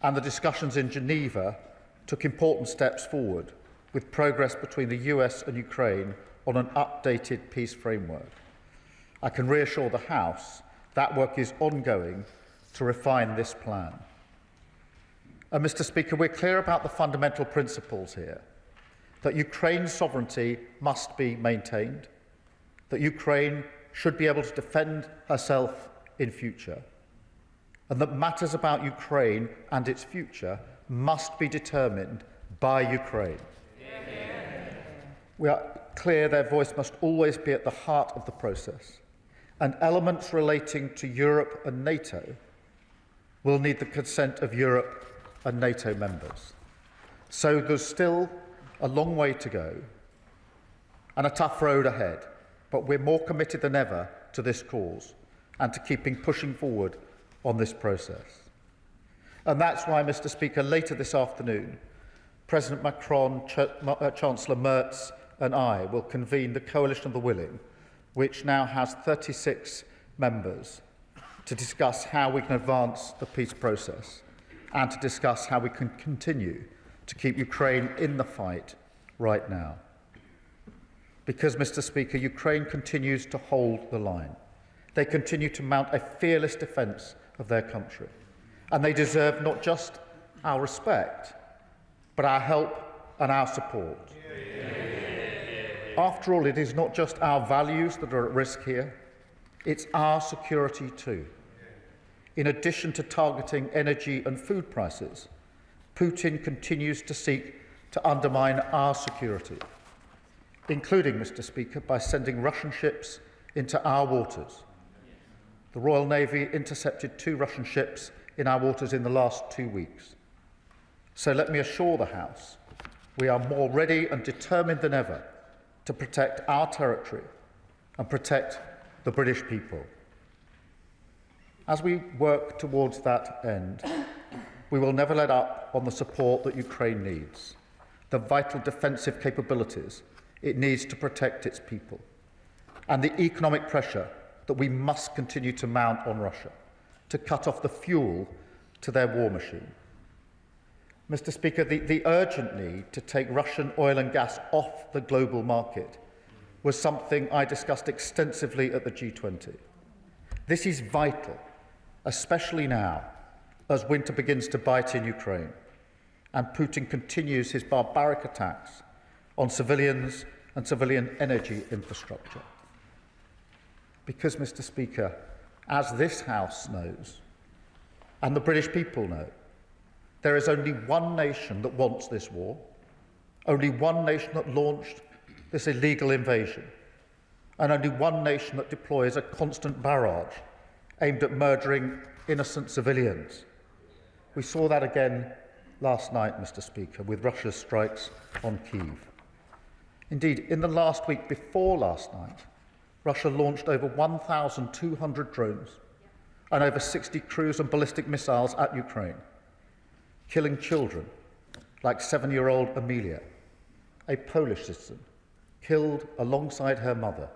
and the discussions in Geneva took important steps forward, with progress between the US and Ukraine on an updated peace framework. I can reassure the House that work is ongoing to refine this plan. And Mr. Speaker, we're clear about the fundamental principles here, that Ukraine's sovereignty must be maintained, that Ukraine should be able to defend herself in future, and that matters about Ukraine and its future must be determined by Ukraine. We are clear their voice must always be at the heart of the process, and elements relating to Europe and NATO will need the consent of Europe and NATO members. So there's still a long way to go and a tough road ahead, but we're more committed than ever to this cause and to pushing forward on this process. And that's why, Mr. Speaker, later this afternoon, President Macron, Chancellor Merz and I will convene the Coalition of the Willing, which now has 36 members, to discuss how we can advance the peace process and to discuss how we can continue to keep Ukraine in the fight right now. Because, Mr. Speaker, Ukraine continues to hold the line. They continue to mount a fearless defence of their country. And they deserve not just our respect, but our help and our support. After all, it is not just our values that are at risk here, it's our security too. In addition to targeting energy and food prices, Putin continues to seek to undermine our security, including, Mr. Speaker, by sending Russian ships into our waters. The Royal Navy intercepted 2 Russian ships in our waters in the last 2 weeks. So let me assure the House, we are more ready and determined than ever to protect our territory and protect the British people. As we work towards that end, we will never let up on the support that Ukraine needs, the vital defensive capabilities it needs to protect its people, and the economic pressure that we must continue to mount on Russia to cut off the fuel to their war machine. Mr. Speaker, the urgent need to take Russian oil and gas off the global market was something I discussed extensively at the G20. This is vital, especially now, as winter begins to bite in Ukraine and Putin continues his barbaric attacks on civilians and civilian energy infrastructure. Because, Mr. Speaker, as this House knows, and the British people know, there is only one nation that wants this war, only one nation that launched this illegal invasion, and only one nation that deploys a constant barrage aimed at murdering innocent civilians. We saw that again last night, Mr. Speaker, with Russia's strikes on Kyiv. Indeed, in the last week before last night, Russia launched over 1,200 drones and over 60 cruise and ballistic missiles at Ukraine, killing children like 7-year-old Amelia, a Polish citizen, killed alongside her mother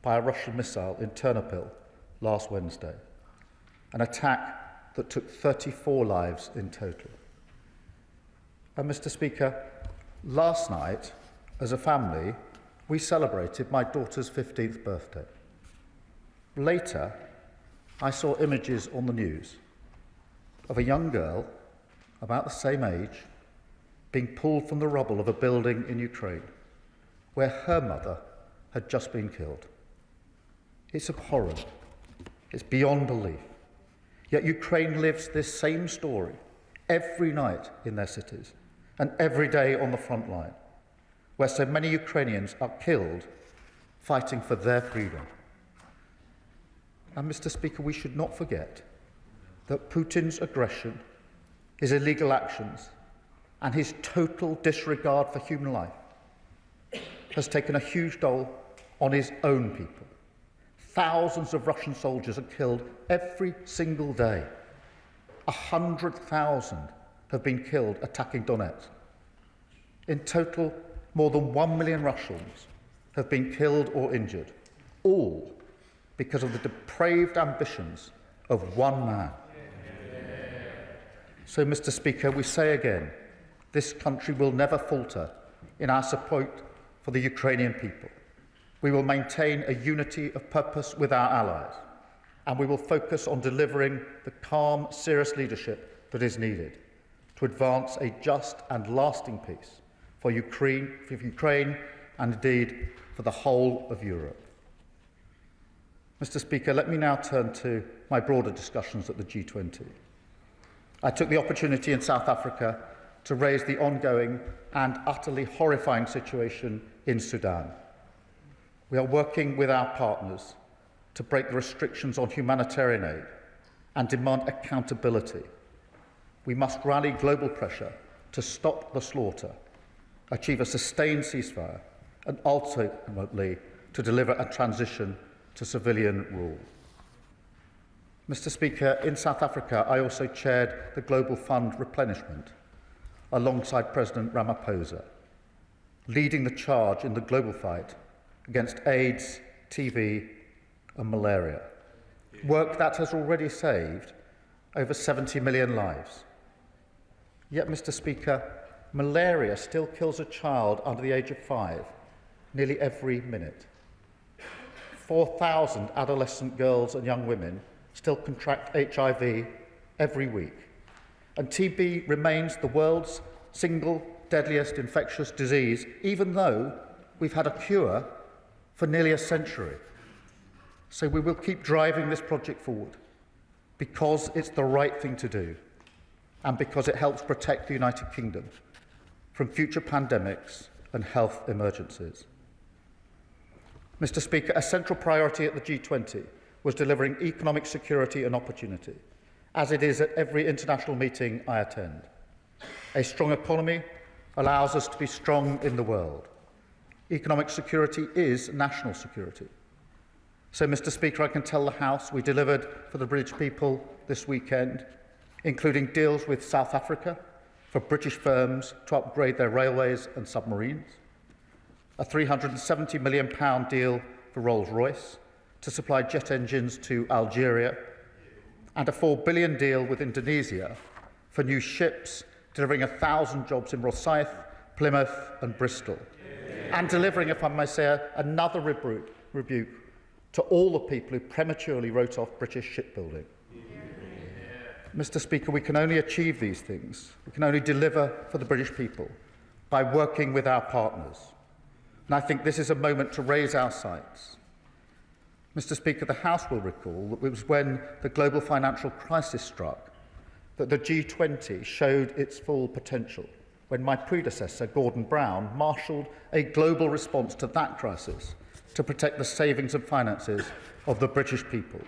by a Russian missile in Ternopil last Wednesday, an attack that took 34 lives in total. And, Mr. Speaker, last night, as a family, we celebrated my daughter's 15th birthday. Later, I saw images on the news of a young girl, about the same age, being pulled from the rubble of a building in Ukraine, where her mother had just been killed. It's abhorrent. It's beyond belief. Yet Ukraine lives this same story every night in their cities and every day on the front line, where so many Ukrainians are killed fighting for their freedom. And, Mr. Speaker, we should not forget that Putin's aggression, his illegal actions, and his total disregard for human life has taken a huge toll on his own people. Thousands of Russian soldiers are killed every single day. 100,000 have been killed attacking Donetsk. In total, more than 1 million Russians have been killed or injured, all because of the depraved ambitions of one man. So, Mr. Speaker, we say again, this country will never falter in our support for the Ukrainian people. We will maintain a unity of purpose with our allies, and we will focus on delivering the calm, serious leadership that is needed to advance a just and lasting peace for Ukraine and indeed for the whole of Europe. Mr. Speaker, let me now turn to my broader discussions at the G20. I took the opportunity in South Africa to raise the ongoing and utterly horrifying situation in Sudan. We are working with our partners to break the restrictions on humanitarian aid and demand accountability. We must rally global pressure to stop the slaughter, achieve a sustained ceasefire, and ultimately to deliver a transition to civilian rule. Mr. Speaker, in South Africa, I also chaired the Global Fund replenishment alongside President Ramaphosa, leading the charge in the global fight against AIDS, TB, and malaria. Work that has already saved over 70 million lives. Yet, Mr. Speaker, malaria still kills a child under the age of 5 nearly every minute. 4,000 adolescent girls and young women still contract HIV every week. And TB remains the world's single deadliest infectious disease, even though we've had a cure for nearly a century. So we will keep driving this project forward because it's the right thing to do and because it helps protect the United Kingdom from future pandemics and health emergencies. Mr. Speaker, a central priority at the G20 was delivering economic security and opportunity, as it is at every international meeting I attend. A strong economy allows us to be strong in the world. Economic security is national security. So, Mr. Speaker, I can tell the House we delivered for the British people this weekend, including deals with South Africa for British firms to upgrade their railways and submarines, a £370 million deal for Rolls-Royce to supply jet engines to Algeria, and a £4 billion deal with Indonesia for new ships, delivering 1,000 jobs in Rosyth, Plymouth and Bristol, and delivering, if I may say, another rebuke to all the people who prematurely wrote off British shipbuilding. Mr. Speaker, we can only achieve these things, we can only deliver for the British people by working with our partners. And I think this is a moment to raise our sights. Mr. Speaker, the House will recall that it was when the global financial crisis struck that the G20 showed its full potential, when my predecessor, Gordon Brown, marshalled a global response to that crisis to protect the savings and finances of the British people.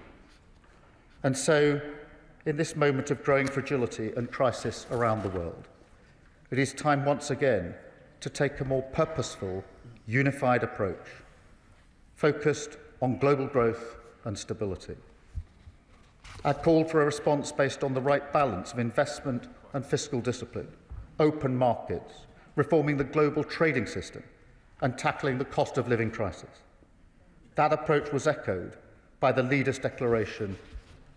And so, in this moment of growing fragility and crisis around the world, it is time once again to take a more purposeful, unified approach, focused on global growth and stability. I called for a response based on the right balance of investment and fiscal discipline, open markets, reforming the global trading system, and tackling the cost of living crisis. That approach was echoed by the leaders' declaration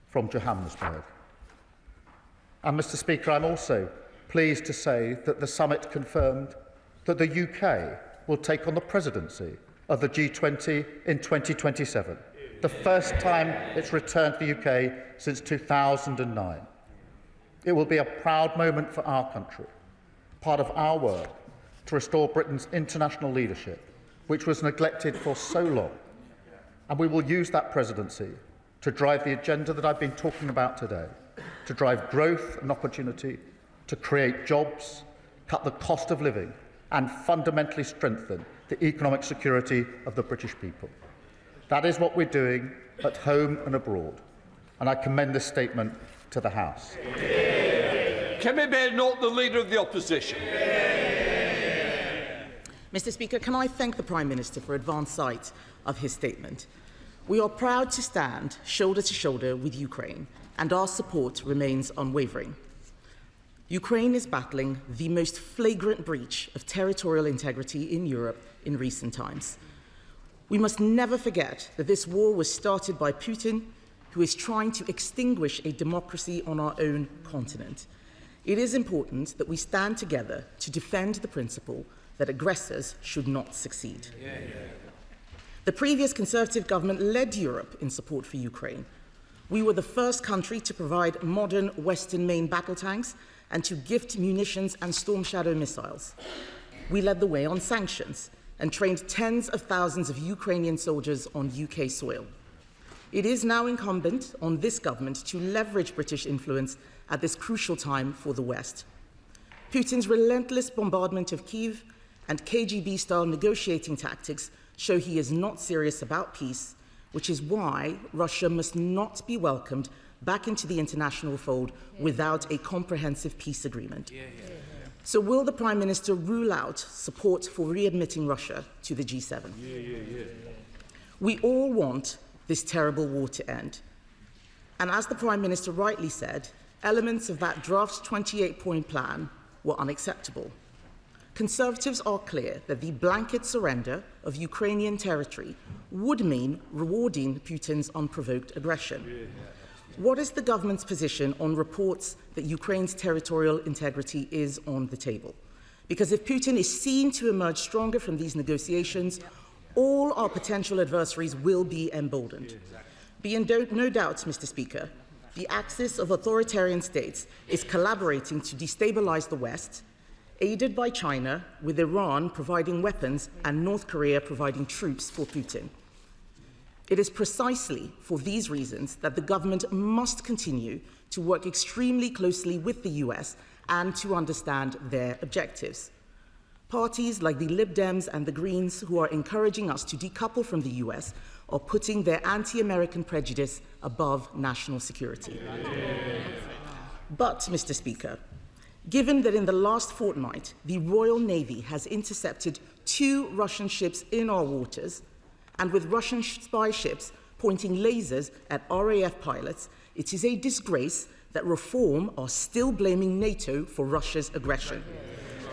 from Johannesburg. And, Mr. Speaker, I'm also pleased to say that the summit confirmed that the UK will take on the presidency of the G20 in 2027, the first time it's returned to the UK since 2009. It will be a proud moment for our country, part of our work to restore Britain's international leadership, which was neglected for so long. And we will use that presidency to drive the agenda that I've been talking about today, to drive growth and opportunity, to create jobs, cut the cost of living, and fundamentally strengthen the economic security of the British people. That is what we're doing at home and abroad, and I commend this statement to the House. Kemi Badenoch, the Leader of the Opposition. Mr. Speaker, can I thank the Prime Minister for advance sight of his statement. We are proud to stand shoulder to shoulder with Ukraine, and our support remains unwavering. Ukraine is battling the most flagrant breach of territorial integrity in Europe in recent times. We must never forget that this war was started by Putin, who is trying to extinguish a democracy on our own continent. It is important that we stand together to defend the principle that aggressors should not succeed. The previous Conservative government led Europe in support for Ukraine. We were the first country to provide modern Western main battle tanks and to gift munitions and Storm Shadow missiles. We led the way on sanctions and trained tens of thousands of Ukrainian soldiers on UK soil. It is now incumbent on this government to leverage British influence at this crucial time for the West. Putin's relentless bombardment of Kyiv and KGB-style negotiating tactics show he is not serious about peace, which is why Russia must not be welcomed back into the international fold without a comprehensive peace agreement. So will the Prime Minister rule out support for readmitting Russia to the G7? We all want this terrible war to end. And as the Prime Minister rightly said, elements of that draft 28-point plan were unacceptable. Conservatives are clear that the blanket surrender of Ukrainian territory would mean rewarding Putin's unprovoked aggression. What is the government's position on reports that Ukraine's territorial integrity is on the table? Because if Putin is seen to emerge stronger from these negotiations, all our potential adversaries will be emboldened. Be in no doubt, Mr. Speaker, the axis of authoritarian states is collaborating to destabilize the West, aided by China, with Iran providing weapons and North Korea providing troops for Putin. It is precisely for these reasons that the government must continue to work extremely closely with the US and to understand their objectives. Parties like the Lib Dems and the Greens, who are encouraging us to decouple from the US, are putting their anti-American prejudice above national security. But, Mr. Speaker, given that in the last fortnight the Royal Navy has intercepted 2 Russian ships in our waters, and with Russian spy ships pointing lasers at RAF pilots, it is a disgrace that Reform are still blaming NATO for Russia's aggression.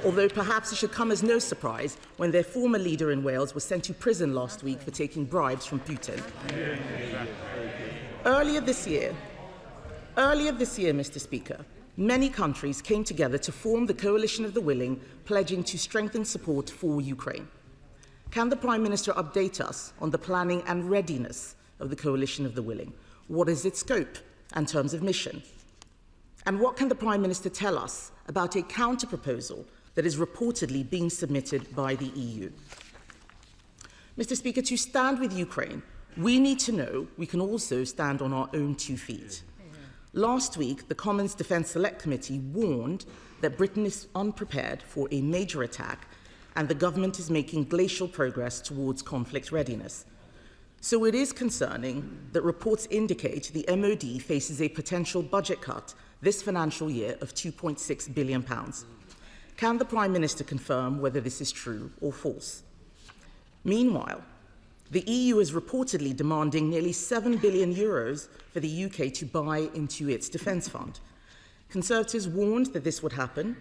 Although perhaps it should come as no surprise when their former leader in Wales was sent to prison last week for taking bribes from Putin. Earlier this year, Mr. Speaker, many countries came together to form the Coalition of the Willing, pledging to strengthen support for Ukraine. Can the Prime Minister update us on the planning and readiness of the Coalition of the Willing? What is its scope and terms of mission? And what can the Prime Minister tell us about a counter-proposal that is reportedly being submitted by the EU? Mr. Speaker, to stand with Ukraine, we need to know we can also stand on our own 2 feet. Last week, the Commons Defence Select Committee warned that Britain is unprepared for a major attack and the government is making glacial progress towards conflict readiness. So it is concerning that reports indicate the MOD faces a potential budget cut this financial year of £2.6 billion. Can the Prime Minister confirm whether this is true or false? Meanwhile, the EU is reportedly demanding nearly €7 billion for the UK to buy into its defence fund. Conservatives warned that this would happen.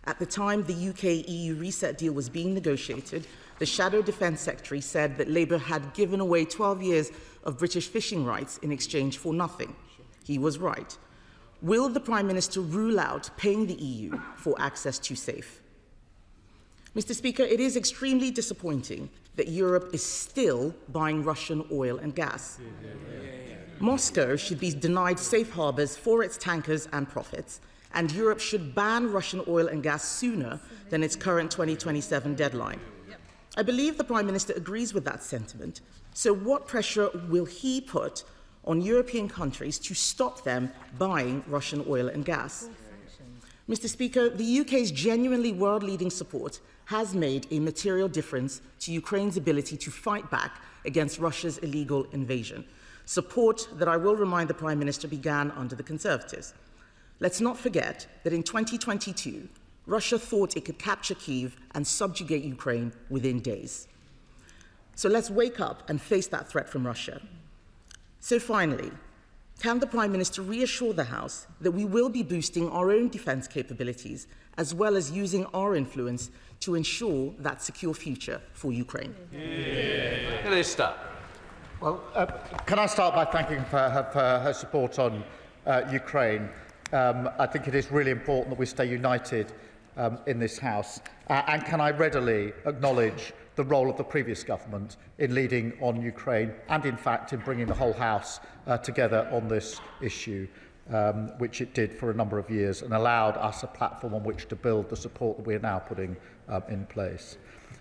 At the time the UK-EU reset deal was being negotiated, the Shadow Defence Secretary said that Labour had given away 12 years of British fishing rights in exchange for nothing. He was right. Will the Prime Minister rule out paying the EU for access to SAFE? Mr. Speaker, it is extremely disappointing that Europe is still buying Russian oil and gas. Moscow should be denied safe harbours for its tankers and profits, and Europe should ban Russian oil and gas sooner than its current 2027 deadline. I believe the Prime Minister agrees with that sentiment, so what pressure will he put on European countries to stop them buying Russian oil and gas? Mr. Speaker, the UK's genuinely world-leading support has made a material difference to Ukraine's ability to fight back against Russia's illegal invasion, support that I will remind the Prime Minister began under the Conservatives. Let's not forget that in 2022, Russia thought it could capture Kyiv and subjugate Ukraine within days. So let's wake up and face that threat from Russia. So finally, can the Prime Minister reassure the House that we will be boosting our own defence capabilities as well as using our influence to ensure that secure future for Ukraine? Minister. Well, can I start by thanking her for her support on Ukraine? I think it is really important that we stay united in this House. And can I readily acknowledge the role of the previous government in leading on Ukraine and, in fact, in bringing the whole House together on this issue, which it did for a number of years and allowed us a platform on which to build the support that we are now putting in place.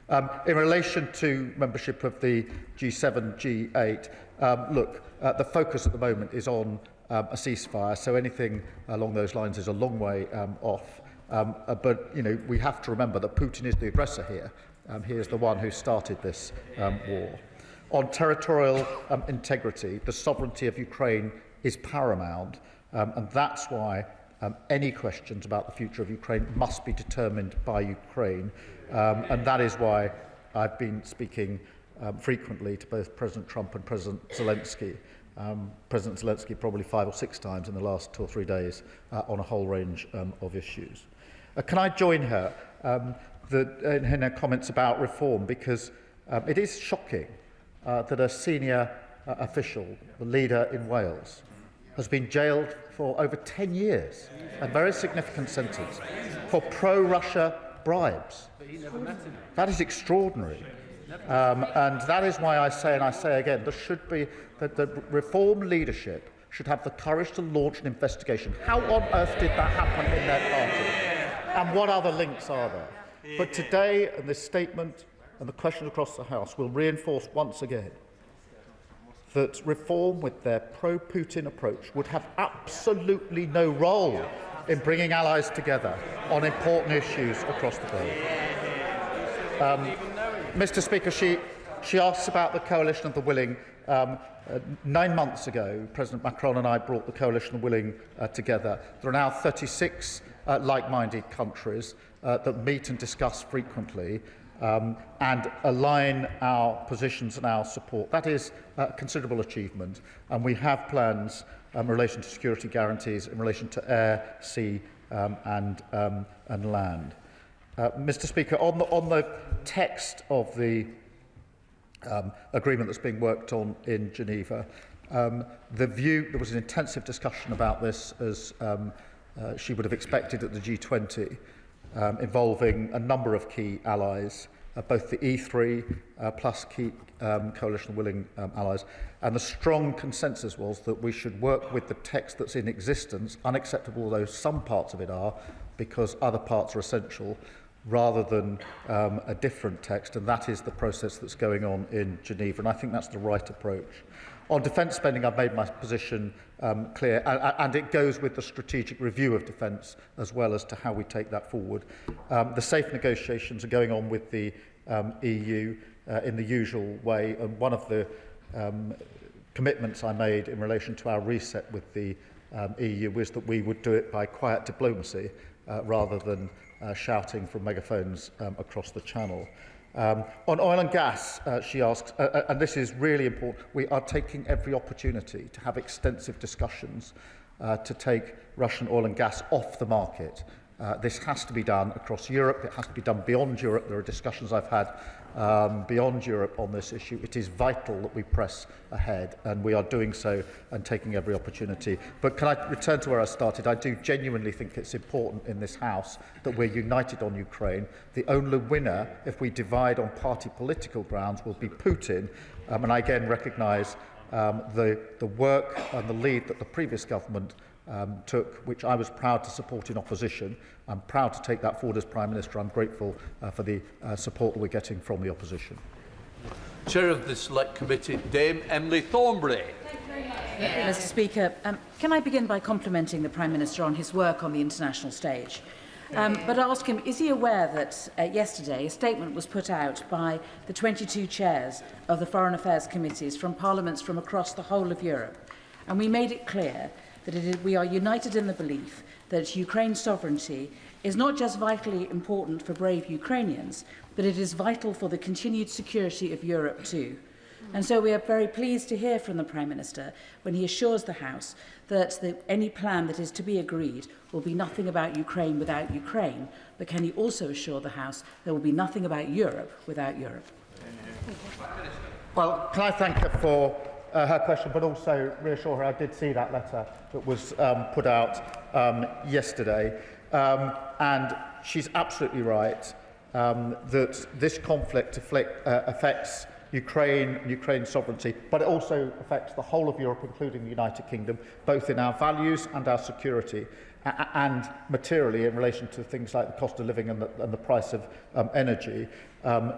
In relation to membership of the G7, G8, look, the focus at the moment is on a ceasefire, so anything along those lines is a long way off. But we have to remember that Putin is the aggressor here. He is the one who started this war. On territorial integrity, the sovereignty of Ukraine is paramount, and that's why any questions about the future of Ukraine must be determined by Ukraine. And that is why I've been speaking frequently to both President Trump and President Zelensky. President Zelensky probably 5 or 6 times in the last 2 or 3 days on a whole range of issues. Can I join her in her comments about reform? Because it is shocking that a senior official, the leader in Wales, has been jailed for over 10 years, a very significant sentence, for pro-Russia bribes. That is extraordinary. And that is why I say, and I say again, there should be that the reform leadership should have the courage to launch an investigation. How on earth did that happen in their party? And what other links are there? But today, and this statement and the questions across the House will reinforce once again that reform with their pro-Putin approach would have absolutely no role in bringing allies together on important issues across the globe. Mr. Speaker, she asks about the coalition of the willing. 9 months ago, President Macron and I brought the coalition of the willing together. There are now 36 like-minded countries that meet and discuss frequently and align our positions and our support. That is a considerable achievement, and we have plans in relation to security guarantees, in relation to air, sea and land. Mr. Speaker, on the text of the agreement that's being worked on in Geneva, there was an intensive discussion about this, as she would have expected at the G20, involving a number of key allies, both the E3 plus key coalition of willing allies, and the strong consensus was that we should work with the text that's in existence, unacceptable though some parts of it are, because other parts are essential, rather than a different text, and that is the process that's going on in Geneva, and I think that's the right approach. On defence spending, I've made my position clear, and it goes with the strategic review of defence as well as to how we take that forward. The safe negotiations are going on with the EU in the usual way, and one of the commitments I made in relation to our reset with the EU was that we would do it by quiet diplomacy rather than shouting from megaphones across the channel. On oil and gas, she asks, and this is really important, we are taking every opportunity to have extensive discussions to take Russian oil and gas off the market. This has to be done across Europe. It has to be done beyond Europe. There are discussions I've had beyond Europe on this issue. It is vital that we press ahead, and we are doing so and taking every opportunity. But can I return to where I started? I do genuinely think it's important in this House that we're united on Ukraine. The only winner, if we divide on party political grounds, will be Putin. And I again recognise the work and the lead that the previous government took, which I was proud to support in opposition. I'm proud to take that forward as Prime Minister. I'm grateful for the support that we're getting from the opposition. Chair of the Select Committee, Dame Emily Thornberry. Mr. Speaker, can I begin by complimenting the Prime Minister on his work on the international stage? But ask him, is he aware that yesterday a statement was put out by the 22 chairs of the Foreign Affairs Committees from parliaments from across the whole of Europe, and we made it clear that we are united in the belief that Ukraine's sovereignty is not just vitally important for brave Ukrainians, but it is vital for the continued security of Europe too. And so we are very pleased to hear from the Prime Minister when he assures the House that any plan that is to be agreed will be nothing about Ukraine without Ukraine, but can he also assure the House there will be nothing about Europe without Europe? Well, can I thank her for her question, but also reassure her I did see that letter that was put out yesterday. And she's absolutely right that this conflict affects Ukraine and Ukraine's sovereignty, but it also affects the whole of Europe, including the United Kingdom, both in our values and our security, and materially in relation to things like the cost of living and the price of energy.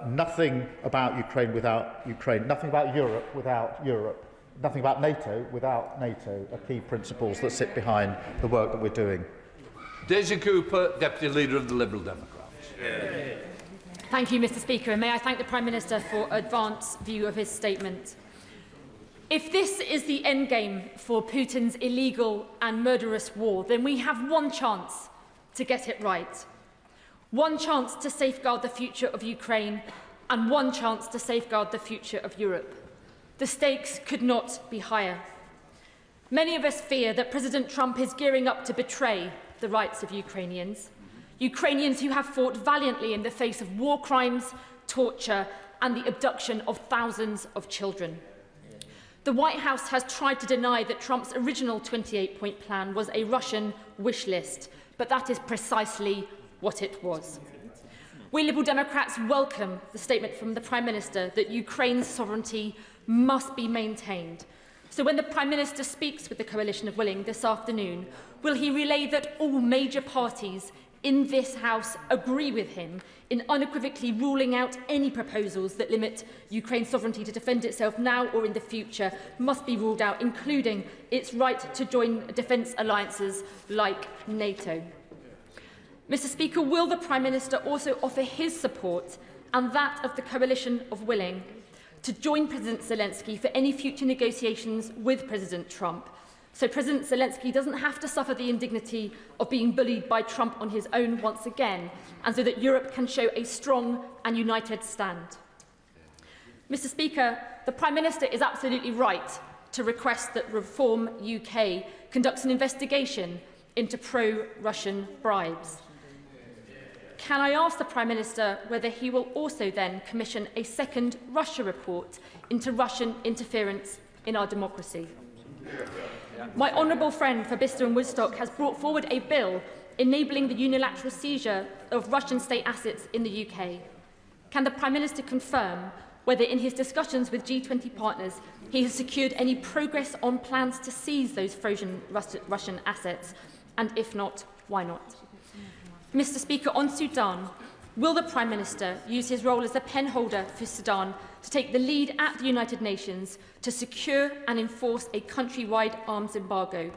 Nothing about Ukraine without Ukraine, nothing about Europe without Europe, nothing about NATO without NATO are key principles that sit behind the work that we're doing. Daisy Cooper, Deputy Leader of the Liberal Democrats. Thank you, Mr. Speaker, and may I thank the Prime Minister for advance view of his statement. If this is the endgame for Putin's illegal and murderous war, then we have one chance to get it right. One chance to safeguard the future of Ukraine and one chance to safeguard the future of Europe. The stakes could not be higher. Many of us fear that President Trump is gearing up to betray the rights of Ukrainians. Ukrainians who have fought valiantly in the face of war crimes, torture and the abduction of thousands of children. The White House has tried to deny that Trump's original 28-point plan was a Russian wish list, but that is precisely what it was. We Liberal Democrats welcome the statement from the Prime Minister that Ukraine's sovereignty must be maintained. So when the Prime Minister speaks with the Coalition of Willing this afternoon, will he relay that all major parties in this House agree with him in unequivocally ruling out any proposals that limit Ukraine's sovereignty to defend itself now or in the future must be ruled out, including its right to join defence alliances like NATO? Mr. Speaker, will the Prime Minister also offer his support and that of the Coalition of Willing to join President Zelensky for any future negotiations with President Trump, so President Zelensky doesn't have to suffer the indignity of being bullied by Trump on his own once again, and so that Europe can show a strong and united stand? Mr. Speaker, the Prime Minister is absolutely right to request that Reform UK conducts an investigation into pro-Russian bribes. Can I ask the Prime Minister whether he will also then commission a second Russia report into Russian interference in our democracy? My honourable friend for Bicester and Woodstock has brought forward a bill enabling the unilateral seizure of Russian state assets in the UK. Can the Prime Minister confirm whether in his discussions with G20 partners he has secured any progress on plans to seize those frozen Russian assets, and if not, why not? Mr. Speaker, on Sudan, will the Prime Minister use his role as the penholder for Sudan to take the lead at the United Nations to secure and enforce a countrywide arms embargo?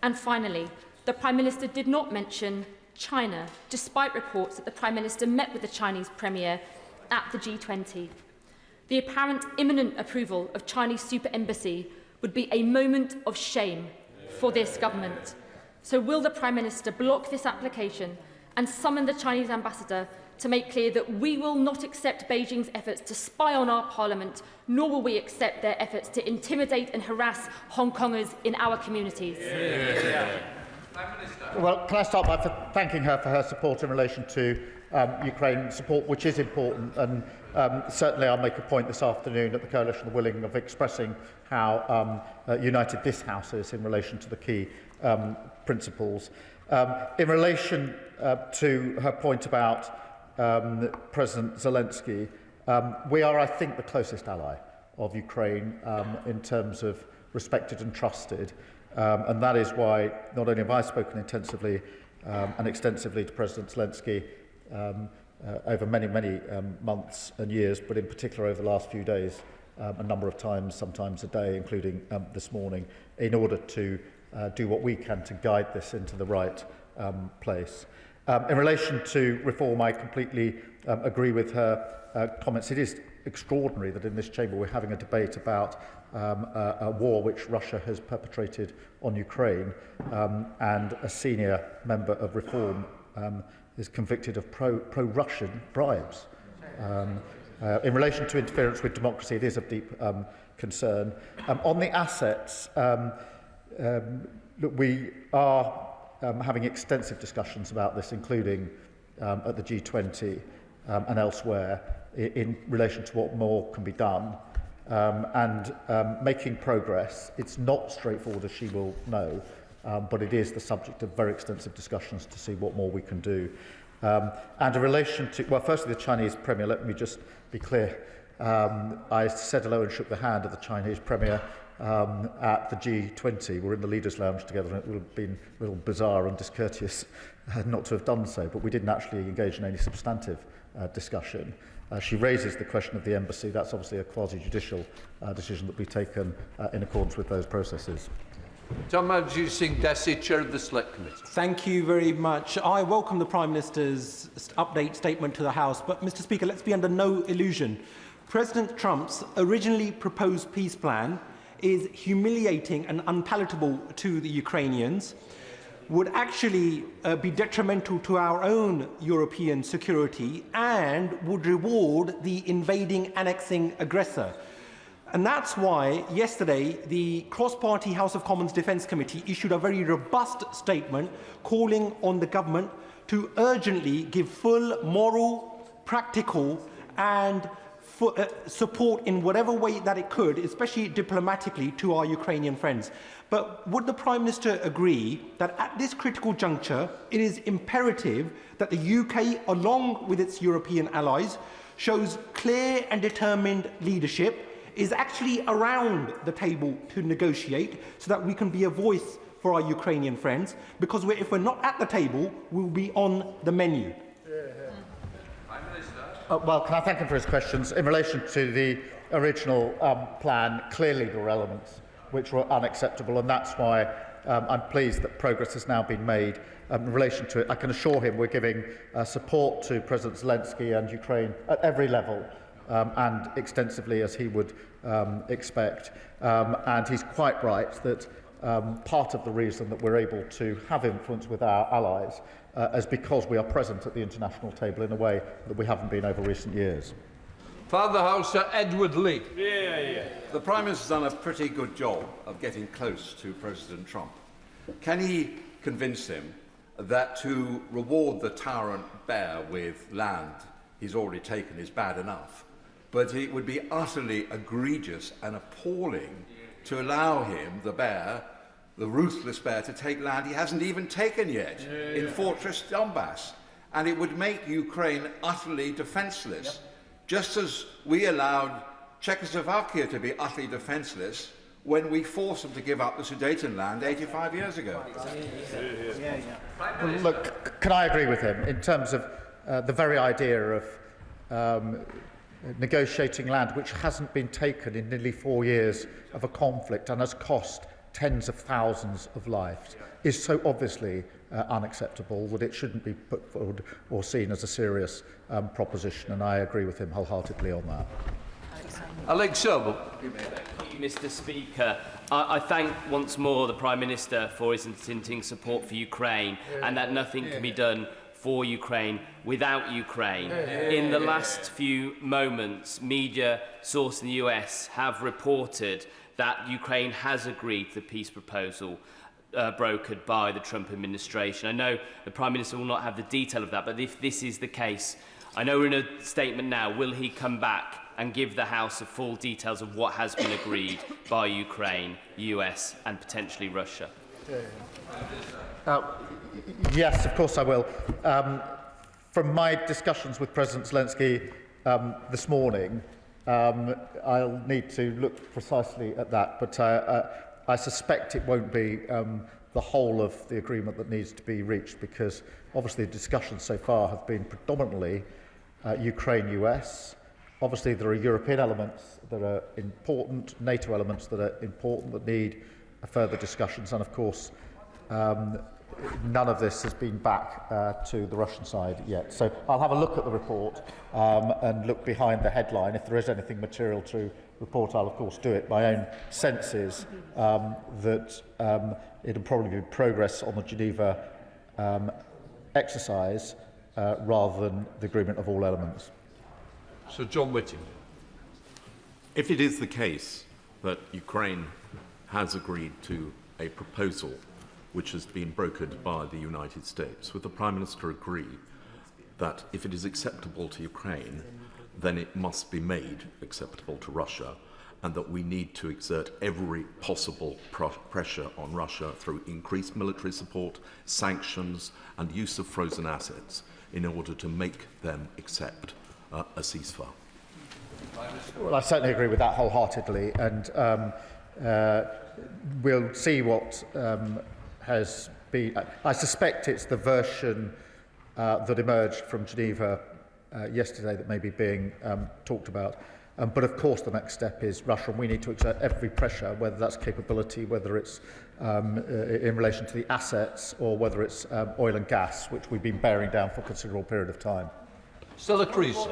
And finally, the Prime Minister did not mention China, despite reports that the Prime Minister met with the Chinese Premier at the G20. The apparent imminent approval of Chinese super embassy would be a moment of shame for this government. So will the Prime Minister block this application and summon the Chinese ambassador to make clear that we will not accept Beijing's efforts to spy on our parliament, nor will we accept their efforts to intimidate and harass Hong Kongers in our communities? Well, can I start by thanking her for her support in relation to Ukraine, support which is important, and certainly I'll make a point this afternoon at the Coalition of Willing of expressing how united this House is in relation to the key principles. In relation to her point about President Zelensky, we are, I think, the closest ally of Ukraine in terms of respected and trusted, and that is why not only have I spoken intensively and extensively to President Zelensky over many months and years, but in particular over the last few days, a number of times, sometimes a day, including this morning, in order to do what we can to guide this into the right place. In relation to reform, I completely agree with her comments. It is extraordinary that in this chamber we're having a debate about a war which Russia has perpetrated on Ukraine, and a senior member of Reform is convicted of pro-Russian bribes. In relation to interference with democracy, it is of deep concern. On the assets, look, we are having extensive discussions about this, including at the G20 and elsewhere, in relation to what more can be done, and making progress. It's not straightforward, as she will know, but it is the subject of very extensive discussions to see what more we can do. And in relation to, well, firstly, the Chinese Premier, let me just be clear. I said hello and shook the hand of the Chinese Premier at the G20. We're in the Leaders' Lounge together, and it would have been a little bizarre and discourteous not to have done so, but we didn't actually engage in any substantive discussion. She raises the question of the embassy. That's obviously a quasi-judicial decision that will be taken in accordance with those processes. Manjit Singh Desi, Chair of the Select Committee. Thank you very much. I welcome the Prime Minister's update statement to the House, but, Mr. Speaker, let's be under no illusion. President Trump's originally proposed peace plan is humiliating and unpalatable to the Ukrainians, would actually be detrimental to our own European security, and would reward the invading, annexing aggressor. And that's why yesterday the cross-party House of Commons Defence Committee issued a very robust statement calling on the government to urgently give full moral, practical and support in whatever way that it could, especially diplomatically, to our Ukrainian friends. But would the Prime Minister agree that at this critical juncture, it is imperative that the UK, along with its European allies, shows clear and determined leadership, is actually around the table to negotiate so that we can be a voice for our Ukrainian friends? Because if we're not at the table, we'll be on the menu. Well, can I thank him for his questions? In relation to the original plan, clearly there were elements which were unacceptable, and that's why I'm pleased that progress has now been made in relation to it. I can assure him we're giving support to President Zelensky and Ukraine at every level, and extensively as he would expect. And he's quite right that part of the reason that we're able to have influence with our allies is because we are present at the international table in a way that we haven't been over recent years. Father House, Edward Lee. The Prime Minister's done a pretty good job of getting close to President Trump. Can he convince him that to reward the tyrant bear with land he's already taken is bad enough, but it would be utterly egregious and appalling to allow him, the bear, the ruthless bear, to take land he hasn't even taken yet in Fortress Donbass? And it would make Ukraine utterly defenceless, just as we allowed Czechoslovakia to be utterly defenceless when we forced them to give up the Sudeten land 85 years ago. Well, look, can I agree with him in terms of the very idea of negotiating land which hasn't been taken in nearly 4 years of a conflict and has cost tens of thousands of lives is so obviously unacceptable that it shouldn't be put forward or seen as a serious proposition, and I agree with him wholeheartedly on that. Alex Sobel. Thank you, Mr. Speaker. I thank once more the Prime Minister for his hinting support for Ukraine and that nothing can be done for Ukraine without Ukraine. In the last few moments, media sourced in the US have reported that Ukraine has agreed to the peace proposal brokered by the Trump administration. I know the Prime Minister will not have the detail of that, but if this is the case, I know we're in a statement now, will he come back and give the House the full details of what has been agreed by Ukraine, US and potentially Russia? Yes, of course I will. From my discussions with President Zelensky this morning, I'll need to look precisely at that, but I suspect it won't be the whole of the agreement that needs to be reached, because obviously the discussions so far have been predominantly Ukraine-US. Obviously there are European elements that are important, NATO elements that are important that need further discussions, and of course none of this has been back to the Russian side yet. So I'll have a look at the report and look behind the headline. If there is anything material to report, I'll of course do it. My own sense is that it'll probably be progress on the Geneva exercise rather than the agreement of all elements. Sir John Whitting. If it is the case that Ukraine has agreed to a proposal which has been brokered by the United States, would the Prime Minister agree that if it is acceptable to Ukraine, then it must be made acceptable to Russia, and that we need to exert every possible pressure on Russia through increased military support, sanctions and use of frozen assets in order to make them accept a ceasefire. Well, I certainly agree with that wholeheartedly, and we'll see what has been. I suspect it's the version that emerged from Geneva yesterday that may be being talked about. But of course the next step is Russia, and we need to exert every pressure, whether that's capability, whether it's in relation to the assets, or whether it's oil and gas, which we've been bearing down for a considerable period of time. Stella Crease.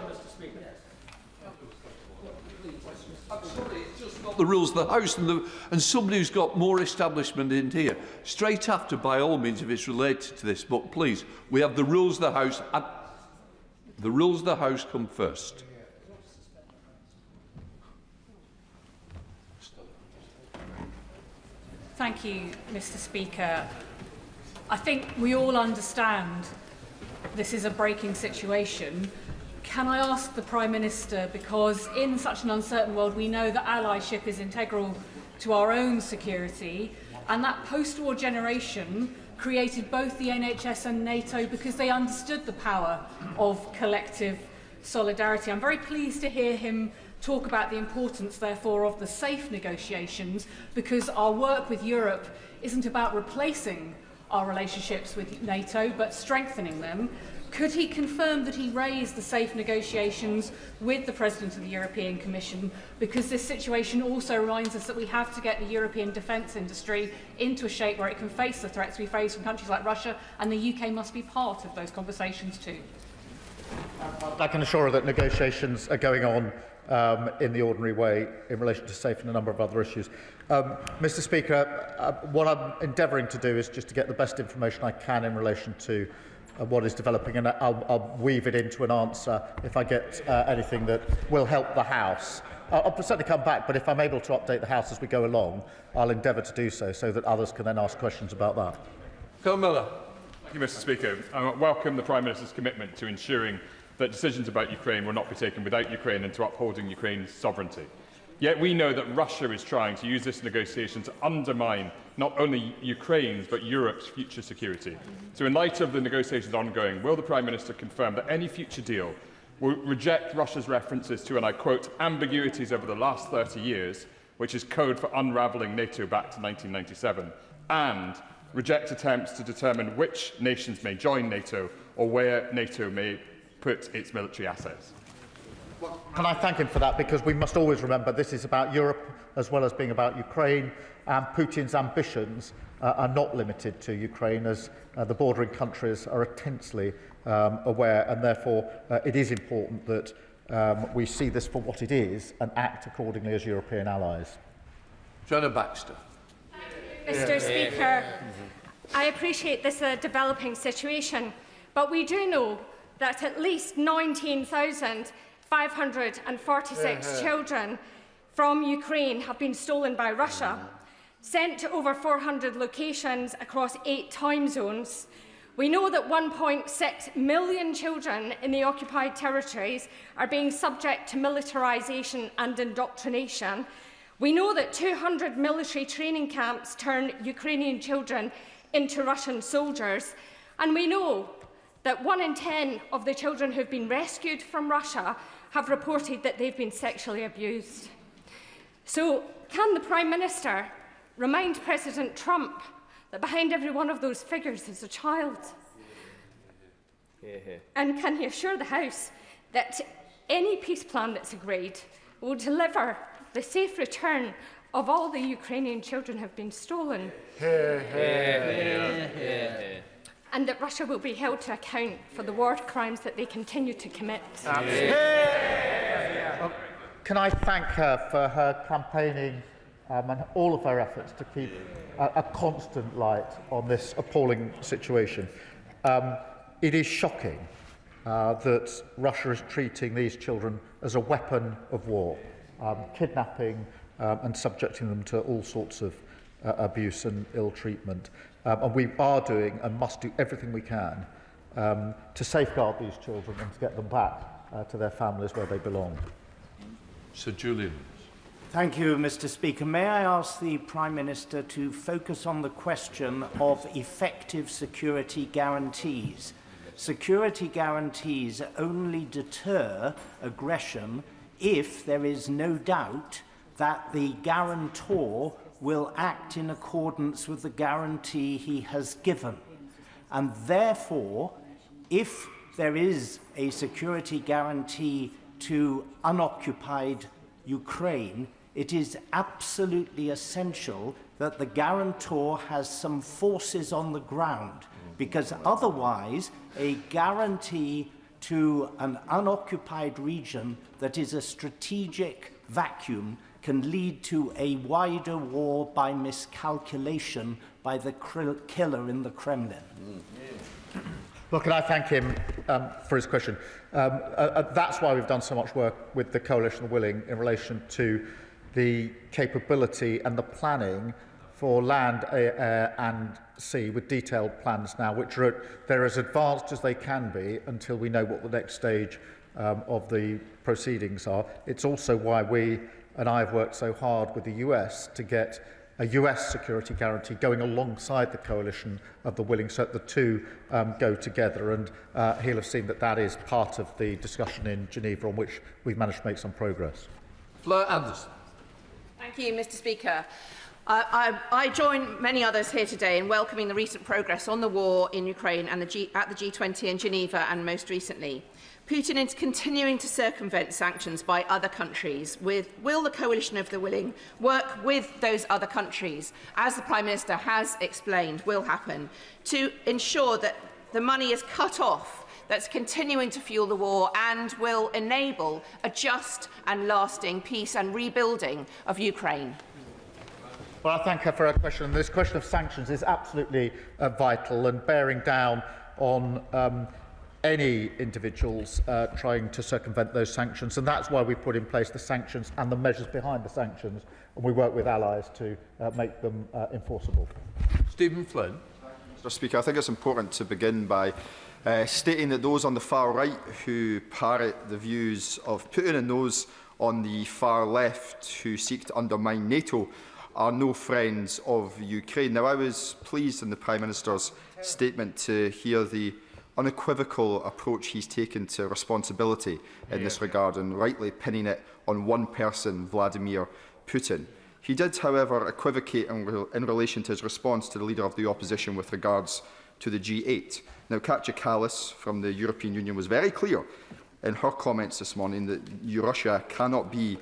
I'm sorry, it's just not the rules of the House, and somebody who's got more establishment in here. Straight after, by all means, if it's related to this, but please, we have the rules of the House, and the rules of the House come first. Thank you, Mr. Speaker. I think we all understand this is a breaking situation. Can I ask the Prime Minister, because in such an uncertain world we know that allyship is integral to our own security, and that post-war generation created both the NHS and NATO because they understood the power of collective solidarity. I'm very pleased to hear him talk about the importance, therefore, of the safe negotiations, because our work with Europe isn't about replacing our relationships with NATO, but strengthening them. Could he confirm that he raised the safe negotiations with the President of the European Commission? Because this situation also reminds us that we have to get the European defence industry into a shape where it can face the threats we face from countries like Russia, and the UK must be part of those conversations too. I can assure her that negotiations are going on in the ordinary way in relation to SAFE and a number of other issues. Mr. Speaker, what I'm endeavouring to do is just to get the best information I can in relation to what is developing, and I'll weave it into an answer if I get anything that will help the House. I'll certainly come back, but if I'm able to update the House as we go along, I'll endeavour to do so, so that others can then ask questions about that. Phil Miller. Thank you, Mr. Speaker. I welcome the Prime Minister's commitment to ensuring that decisions about Ukraine will not be taken without Ukraine and to upholding Ukraine's sovereignty. Yet we know that Russia is trying to use this negotiation to undermine not only Ukraine's but Europe's future security. So in light of the negotiations ongoing, will the Prime Minister confirm that any future deal will reject Russia's references to, and I quote, ambiguities over the last 30 years, which is code for unravelling NATO back to 1997, and reject attempts to determine which nations may join NATO or where NATO may put its military assets? Can I thank him for that, because we must always remember this is about Europe as well as being about Ukraine, and Putin's ambitions are not limited to Ukraine, as the bordering countries are intensely aware, and therefore it is important that we see this for what it is and act accordingly as European allies. Joanna Baxter. Mr. Speaker, I appreciate this is a developing situation, but we do know that at least 19,546 children from Ukraine have been stolen by Russia, sent to over 400 locations across 8 time zones. We know that 1.6 million children in the occupied territories are being subject to militarisation and indoctrination. We know that 200 military training camps turn Ukrainian children into Russian soldiers, and we know that 1 in 10 of the children who have been rescued from Russia have reported that they've been sexually abused. So, can the Prime Minister remind President Trump that behind every one of those figures is a child? And can he assure the House that any peace plan that's agreed will deliver the safe return of all the Ukrainian children who have been stolen? And that Russia will be held to account for the war crimes that they continue to commit. Can I thank her for her campaigning and all of her efforts to keep a constant light on this appalling situation. It is shocking that Russia is treating these children as a weapon of war, kidnapping and subjecting them to all sorts of abuse and ill treatment. And we are doing and must do everything we can to safeguard these children and to get them back to their families where they belong. Sir Julian. Thank you, Mr. Speaker. May I ask the Prime Minister to focus on the question of effective security guarantees? Security guarantees only deter aggression if there is no doubt that the guarantor will act in accordance with the guarantee he has given. And therefore, if there is a security guarantee to unoccupied Ukraine, it is absolutely essential that the guarantor has some forces on the ground, because otherwise a guarantee to an unoccupied region that is a strategic vacuum can lead to a wider war by miscalculation by the killer in the Kremlin. Well, can I thank him for his question? That's why we've done so much work with the Coalition of Willing in relation to the capability and the planning for land, air and sea, with detailed plans now, which they're as advanced as they can be until we know what the next stage of the proceedings are. It's also why we and I have worked so hard with the US to get a US security guarantee going alongside the Coalition of the Willing, so that the two go together. And he'll have seen that that is part of the discussion in Geneva, on which we've managed to make some progress. Fleur Anderson. Thank you, Mr. Speaker. I join many others here today in welcoming the recent progress on the war in Ukraine and at the G20 in Geneva and most recently. Putin is continuing to circumvent sanctions by other countries. Will the Coalition of the Willing work with those other countries, as the Prime Minister has explained will happen, to ensure that the money is cut off that's continuing to fuel the war and will enable a just and lasting peace and rebuilding of Ukraine? Well, I thank her for her question. This question of sanctions is absolutely vital, and bearing down on any individuals trying to circumvent those sanctions. And that's why we put in place the sanctions and the measures behind the sanctions, and we work with allies to make them enforceable. Stephen Flynn. Mr. Speaker, I think it's important to begin by stating that those on the far right who parrot the views of Putin and those on the far left who seek to undermine NATO are no friends of Ukraine. Now, I was pleased in the Prime Minister's statement to hear the unequivocal approach he's taken to responsibility in this regard, and rightly pinning it on one person, Vladimir Putin. He did, however, equivocate in relation to his response to the Leader of the Opposition with regards to the G8. Now, Katja Kallas from the European Union was very clear in her comments this morning that Russia cannot be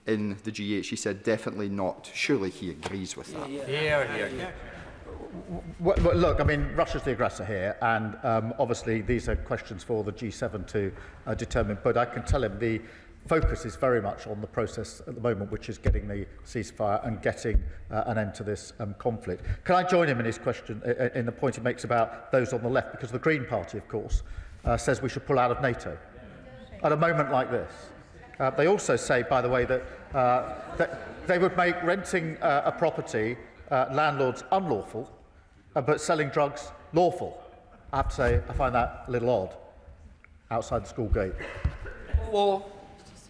in the G8. She said definitely not. Surely he agrees with that. Well, look, I mean, Russia's the aggressor here, and obviously these are questions for the G7 to determine. But I can tell him the focus is very much on the process at the moment, which is getting the ceasefire and getting an end to this conflict. Can I join him in his question, in the point he makes about those on the left? Because the Green Party, of course, says we should pull out of NATO at a moment like this. They also say, by the way, that they would make renting a property landlords unlawful, but selling drugs lawful. I have to say, I find that a little odd, outside the school gate.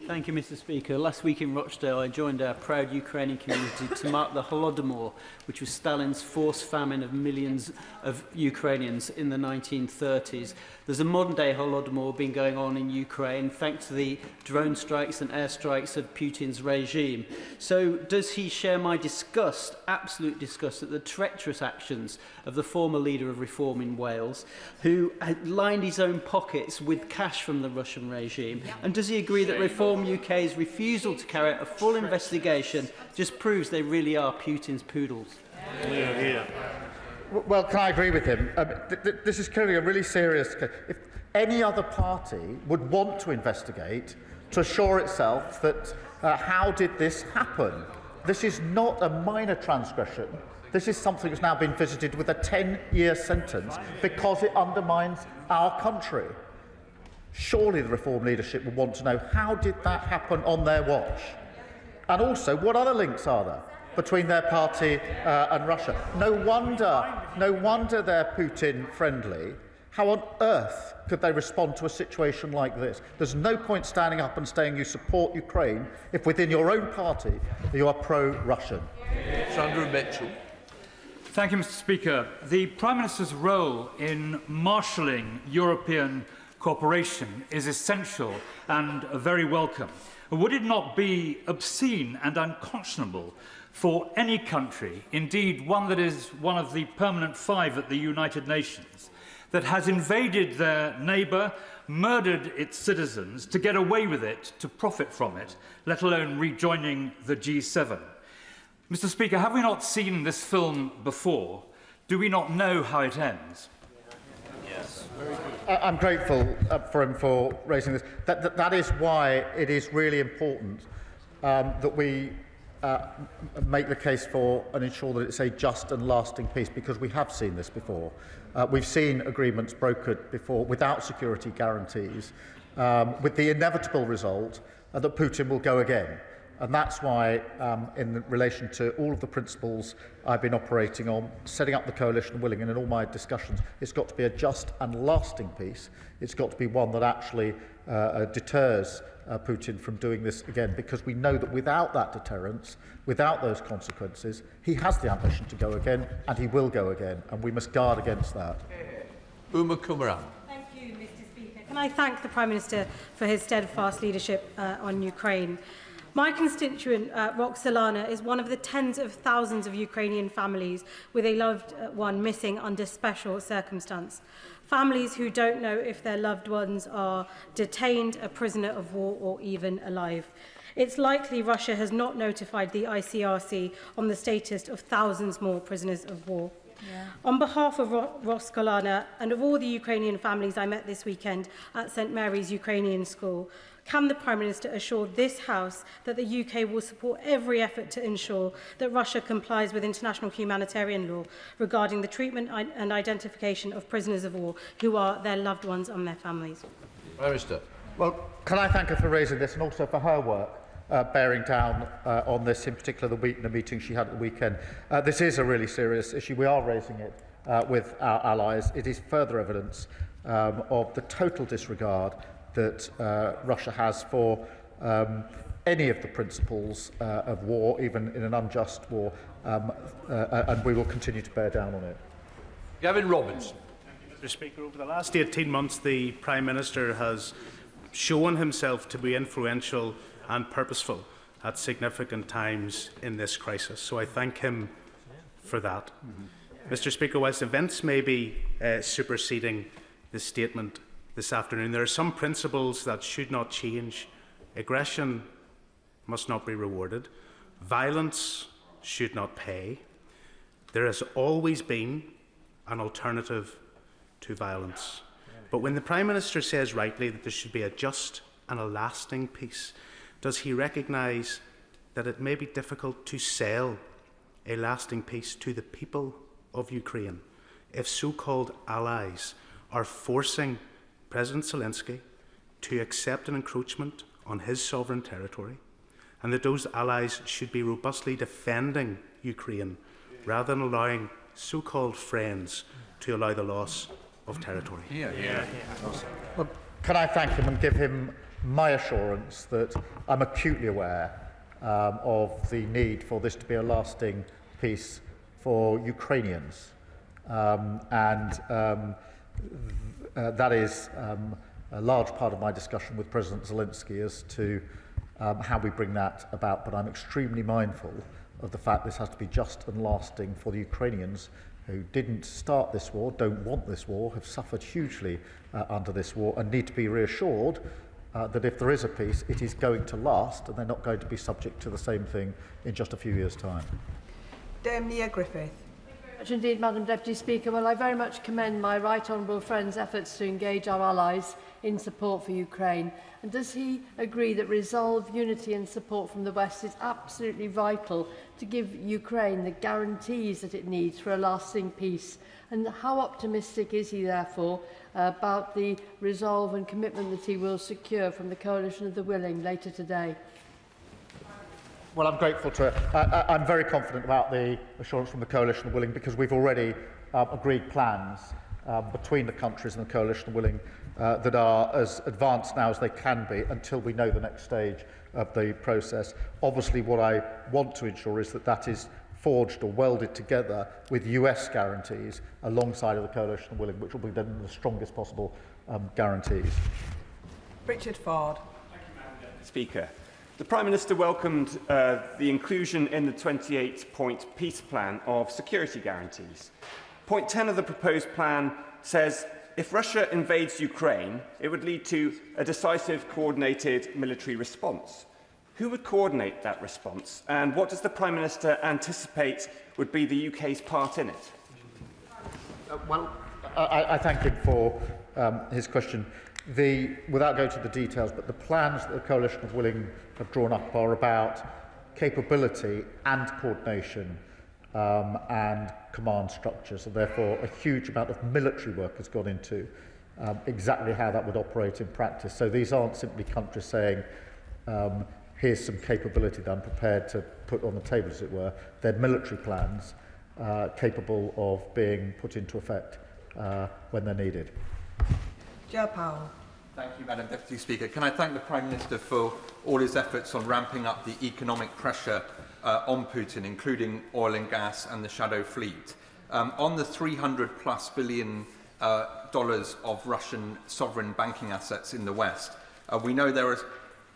Thank you, Mr. Speaker. Last week in Rochdale, I joined our proud Ukrainian community to mark the Holodomor, which was Stalin's forced famine of millions of Ukrainians in the 1930s. There's a modern-day Holodomor been going on in Ukraine thanks to the drone strikes and airstrikes of Putin's regime. So does he share my disgust, absolute disgust, at the treacherous actions of the former leader of Reform in Wales, who had lined his own pockets with cash from the Russian regime? And does he agree that Reform UK's refusal to carry out a full investigation just proves they really are Putin's poodles? Well, can I agree with him? This is clearly a really serious case. If any other party would want to investigate to assure itself that how did this happen? This is not a minor transgression. This is something that's now been visited with a 10-year sentence because it undermines our country. Surely the Reform leadership would want to know, how did that happen on their watch? And also, what other links are there between their party and Russia? No wonder they're Putin-friendly, How on earth could they respond to a situation like this? There's no point standing up and saying you support Ukraine if within your own party you are pro-Russian. Sandra Mitchell. Thank you, Mr. Speaker. The Prime Minister's role in marshalling European cooperation is essential and very welcome. Would it not be obscene and unconscionable for any country, indeed one that is one of the permanent five at the United Nations, that has invaded their neighbour, murdered its citizens, to get away with it, to profit from it, let alone rejoining the G7? Mr. Speaker, have we not seen this film before? Do we not know how it ends? Yes. I'm grateful for him for raising this. That is why it is really important that we make the case for and ensure that it's a just and lasting peace, because we have seen this before. We've seen agreements brokered before without security guarantees, with the inevitable result that Putin will go again. And that's why, in relation to all of the principles I've been operating on, setting up the coalition willing, and in all my discussions, it's got to be a just and lasting peace. It's got to be one that actually deters Putin from doing this again, because we know that without that deterrence, without those consequences, he has the ambition to go again, and he will go again, and we must guard against that. Uma Kumaran. Thank you, Mr. Speaker. Can I thank the Prime Minister for his steadfast leadership on Ukraine? My constituent, Roxolana, is one of the tens of thousands of Ukrainian families with a loved one missing under special circumstance. Families who don't know if their loved ones are detained, a prisoner of war, or even alive. It's likely Russia has not notified the ICRC on the status of thousands more prisoners of war. Yeah. On behalf of Roxolana and of all the Ukrainian families I met this weekend at St Mary's Ukrainian School, can the Prime Minister assure this House that the UK will support every effort to ensure that Russia complies with international humanitarian law regarding the treatment and identification of prisoners of war who are their loved ones and their families? Prime Minister. Well, can I thank her for raising this and also for her work bearing down on this, in particular the meeting she had at the weekend. This is a really serious issue. We are raising it with our allies. It is further evidence of the total disregard that Russia has for any of the principles of war, even in an unjust war, and we will continue to bear down on it. Gavin Robinson. Mr. Speaker, over the last 18 months, the Prime Minister has shown himself to be influential and purposeful at significant times in this crisis, so I thank him for that. Mr. Speaker, whilst events may be superseding the statement this afternoon, there are some principles that should not change. Aggression must not be rewarded. Violence should not pay. There has always been an alternative to violence. But when the Prime Minister says rightly that there should be a just and a lasting peace, does he recognise that it may be difficult to sell a lasting peace to the people of Ukraine if so-called allies are forcing President Zelensky to accept an encroachment on his sovereign territory, and that those allies should be robustly defending Ukraine rather than allowing so-called friends to allow the loss of territory? Well, can I thank him and give him my assurance that I'm acutely aware of the need for this to be a lasting peace for Ukrainians, that is a large part of my discussion with President Zelensky as to how we bring that about, but I'm extremely mindful of the fact this has to be just and lasting for the Ukrainians who didn't start this war, don't want this war, have suffered hugely under this war, and need to be reassured that if there is a peace, it is going to last, and they're not going to be subject to the same thing in just a few years' time. Nia Griffith. Indeed, Madam Deputy Speaker. Well, I very much commend my right honourable friend's efforts to engage our allies in support for Ukraine. And does he agree that resolve, unity and support from the West is absolutely vital to give Ukraine the guarantees that it needs for a lasting peace? And how optimistic is he, therefore, about the resolve and commitment that he will secure from the Coalition of the Willing later today? Well, I'm grateful to her. I'm very confident about the assurance from the Coalition of the Willing, because we've already agreed plans between the countries and the coalition willing that are as advanced now as they can be until we know the next stage of the process. Obviously, what I want to ensure is that that is forged or welded together with US guarantees alongside of the coalition willing, which will be then the strongest possible guarantees. Richard Ford. Speaker. The Prime Minister welcomed the inclusion in the 28-point peace plan of security guarantees. Point 10 of the proposed plan says if Russia invades Ukraine, it would lead to a decisive, coordinated military response. Who would coordinate that response, and what does the Prime Minister anticipate would be the UK's part in it? I thank him for his question. Without going to the details, but the plans that the Coalition of Willing have drawn up are about capability and coordination and command structures, and therefore a huge amount of military work has gone into exactly how that would operate in practice. So these aren't simply countries saying, here's some capability that I'm prepared to put on the table, as it were. They're military plans capable of being put into effect when they're needed. Joe Powell. Thank you, Madam Deputy Speaker. Can I thank the Prime Minister for all his efforts on ramping up the economic pressure on Putin, including oil and gas and the shadow fleet. On the $300+ billion of Russian sovereign banking assets in the West, we know there are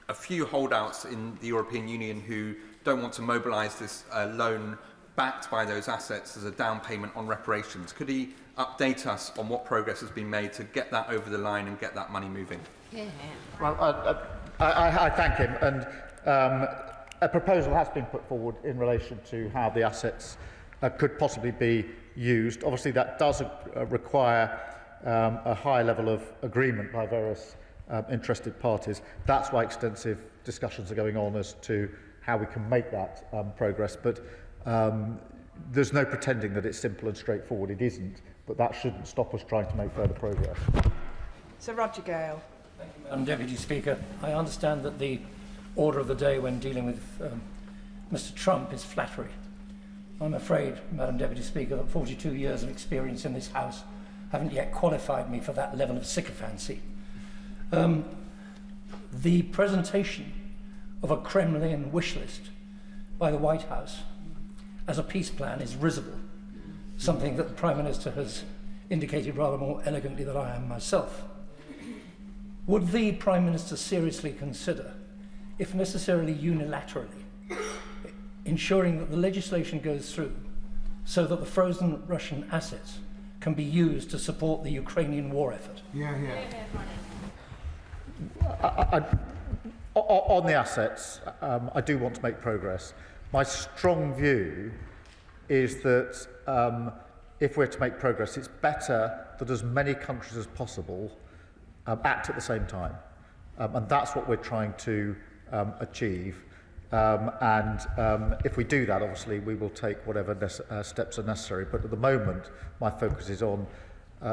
a few holdouts in the European Union who don't want to mobilise this loan backed by those assets as a down payment on reparations. Could he update us on what progress has been made to get that over the line and get that money moving? Yeah. Well, I thank him, and a proposal has been put forward in relation to how the assets could possibly be used. Obviously, that does require a high level of agreement by various interested parties. That's why extensive discussions are going on as to how we can make that progress. But there's no pretending that it's simple and straightforward. It isn't, but that shouldn't stop us trying to make further progress. Sir Roger Gale. Thank you, Madam Deputy Speaker. I understand that the order of the day when dealing with Mr. Trump is flattery. I'm afraid, Madam Deputy Speaker, that 42 years of experience in this House haven't yet qualified me for that level of sycophancy. The presentation of a Kremlin wish list by the White House as a peace plan is risible, something that the Prime Minister has indicated rather more elegantly than I am myself. Would the Prime Minister seriously consider, if necessarily unilaterally, ensuring that the legislation goes through so that the frozen Russian assets can be used to support the Ukrainian war effort? On the assets, I do want to make progress. My strong view is that if we're to make progress, it's better that as many countries as possible act at the same time. And that's what we're trying to achieve. If we do that, obviously, we will take whatever steps are necessary. But at the moment, my focus is on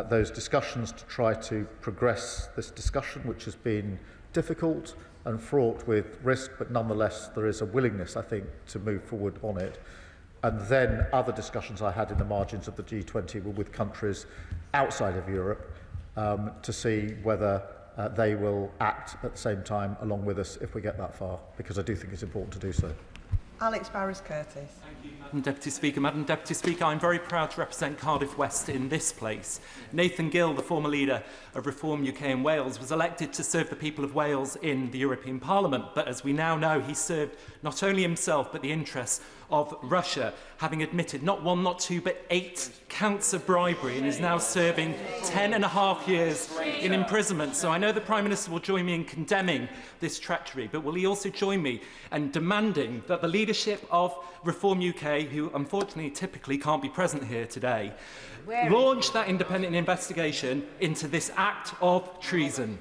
those discussions to try to progress this discussion, which has been difficult and fraught with risk, but nonetheless there is a willingness, I think, to move forward on it. And then other discussions I had in the margins of the G20 were with countries outside of Europe to see whether they will act at the same time along with us if we get that far, because I do think it's important to do so. Alex Barris-Curtis. Madam Deputy Speaker. Madam Deputy Speaker, I'm very proud to represent Cardiff West in this place. Nathan Gill, the former leader of Reform UK and Wales, was elected to serve the people of Wales in the European Parliament. But as we now know, he served not only himself, but the interests of Russia, having admitted not one, not two, but 8 counts of bribery, and is now serving 10.5 years in imprisonment. So I know the Prime Minister will join me in condemning this treachery, but will he also join me in demanding that the leadership of Reform UK, who unfortunately typically can't be present here today, launch that independent investigation into this act of treason?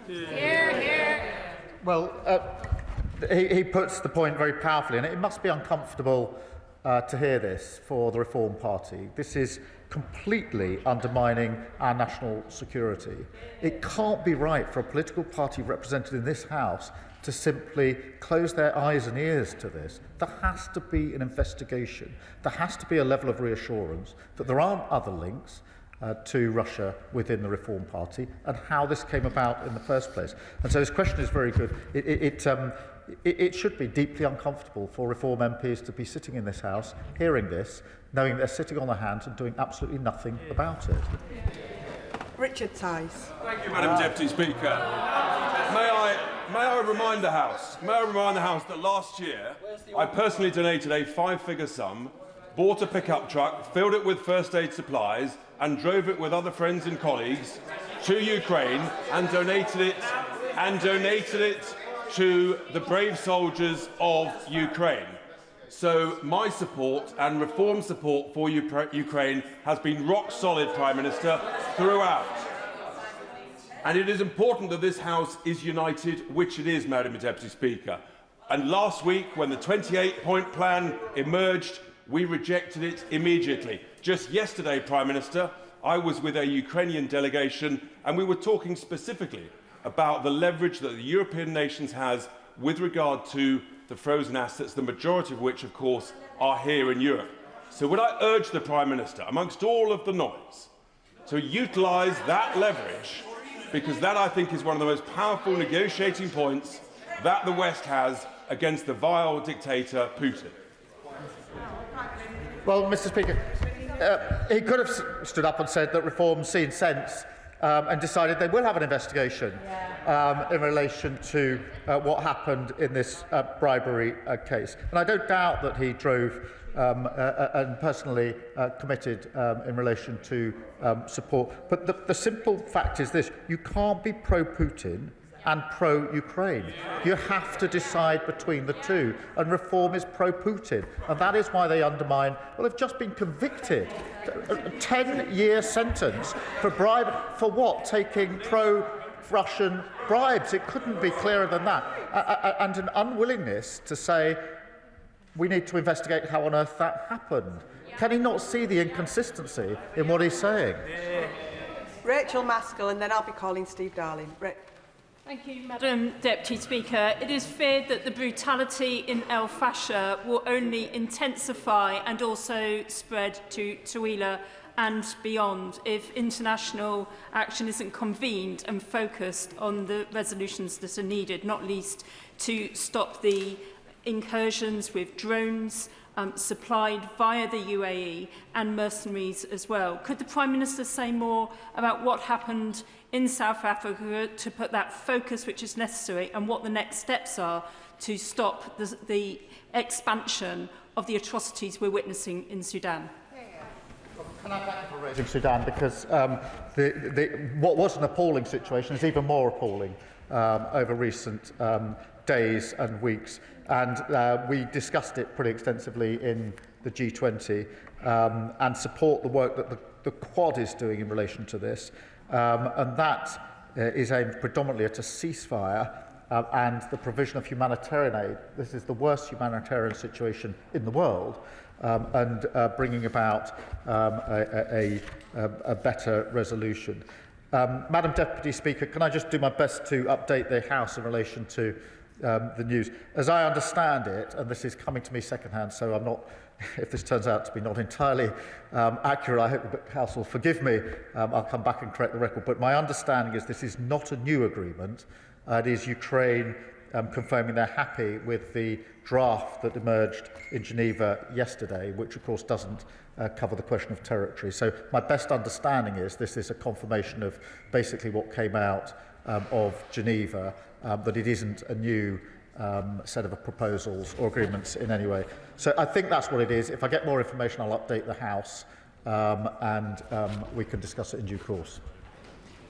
Well, he puts the point very powerfully, and it must be uncomfortable to hear this for the Reform Party. This is completely undermining our national security. It can't be right for a political party represented in this House to simply close their eyes and ears to this. There has to be an investigation. There has to be a level of reassurance that there aren't other links, to Russia within the Reform Party and how this came about in the first place. And so his question is very good. It should be deeply uncomfortable for Reform MPs to be sitting in this House, hearing this, knowing they're sitting on their hands and doing absolutely nothing about it. Richard Tice. Thank you, Madam Deputy Speaker. May I remind the House that last year I personally donated a 5-figure sum, bought a pickup truck, filled it with first aid supplies and drove it with other friends and colleagues to Ukraine and donated it to the brave soldiers of Ukraine. So my support and Reform support for Ukraine has been rock solid, Prime Minister, throughout. And it is important that this House is united, which it is, Madam Deputy Speaker. And last week, when the 28-point plan emerged, we rejected it immediately. Just yesterday, Prime Minister, I was with a Ukrainian delegation and we were talking specifically about the leverage that the European nations has with regard to the frozen assets, the majority of which, of course, are here in Europe. So would I urge the Prime Minister, amongst all of the noise, to utilise that leverage, because that, I think, is one of the most powerful negotiating points that the West has against the vile dictator Putin. Well, Mr. Speaker, he could have stood up and said that Reform's seen sense and decided they will have an investigation in relation to what happened in this bribery case. And I don't doubt that he drove and personally committed in relation to support. But the simple fact is this: you can't be pro-Putin and pro-Ukraine. You have to decide between the two, and Reform is pro-Putin, and that is why they undermine. Well, they've just been convicted, a 10-year sentence for bribe for what? Taking pro-Russian bribes. It couldn't be clearer than that, and an unwillingness to say we need to investigate how on earth that happened. Can he not see the inconsistency in what he's saying? Rachel Maskell, and then I'll be calling Steve Darling. Thank you, Madam Deputy Speaker. It is feared that the brutality in El Fasher will only intensify and also spread to Tooele and beyond if international action isn't convened and focused on the resolutions that are needed, not least to stop the incursions with drones supplied via the UAE and mercenaries as well. Could the Prime Minister say more about what happened in South Africa to put that focus which is necessary and what the next steps are to stop the expansion of the atrocities we're witnessing in Sudan? Can I thank you for raising Sudan, because what was an appalling situation is even more appalling over recent days and weeks. And we discussed it pretty extensively in the G20 and support the work that the Quad is doing in relation to this. And that is aimed predominantly at a ceasefire and the provision of humanitarian aid. This is the worst humanitarian situation in the world, and bringing about a better resolution. Madam Deputy Speaker, can I just do my best to update the House in relation to the news? As I understand it, and this is coming to me secondhand, so I'm not, if this turns out to be not entirely accurate, I hope the House will forgive me. I'll come back and correct the record. But my understanding is this is not a new agreement. It is Ukraine confirming they're happy with the draft that emerged in Geneva yesterday, which of course doesn't cover the question of territory. So my best understanding is this is a confirmation of basically what came out of Geneva, that it isn't a new set of proposals or agreements in any way. So I think that's what it is. If I get more information, I'll update the House and we can discuss it in due course.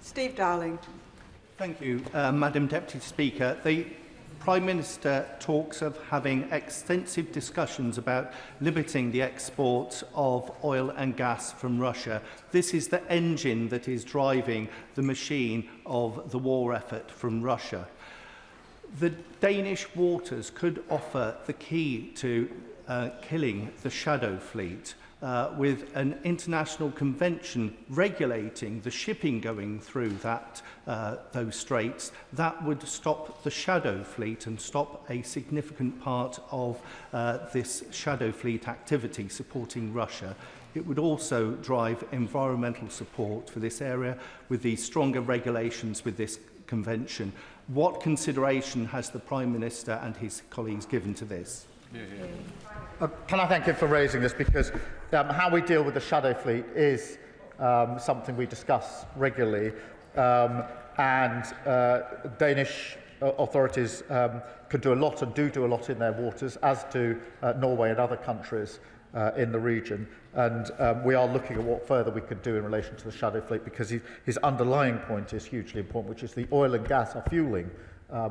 Steve Darling. Thank you, Madam Deputy Speaker. The Prime Minister talks of having extensive discussions about limiting the export of oil and gas from Russia. This is the engine that is driving the machine of the war effort from Russia. The Danish waters could offer the key to killing the shadow fleet with an international convention regulating the shipping going through those straits. That would stop the shadow fleet and stop a significant part of this shadow fleet activity supporting Russia it would also drive environmental support for this area with the stronger regulations with this convention. What consideration has the Prime Minister and his colleagues given to this? Can I thank him for raising this, because how we deal with the shadow fleet is something we discuss regularly, and Danish authorities can do a lot and do a lot in their waters, as do Norway and other countries in the region. And we are looking at what further we could do in relation to the shadow fleet, because his underlying point is hugely important, which is the oil and gas are fueling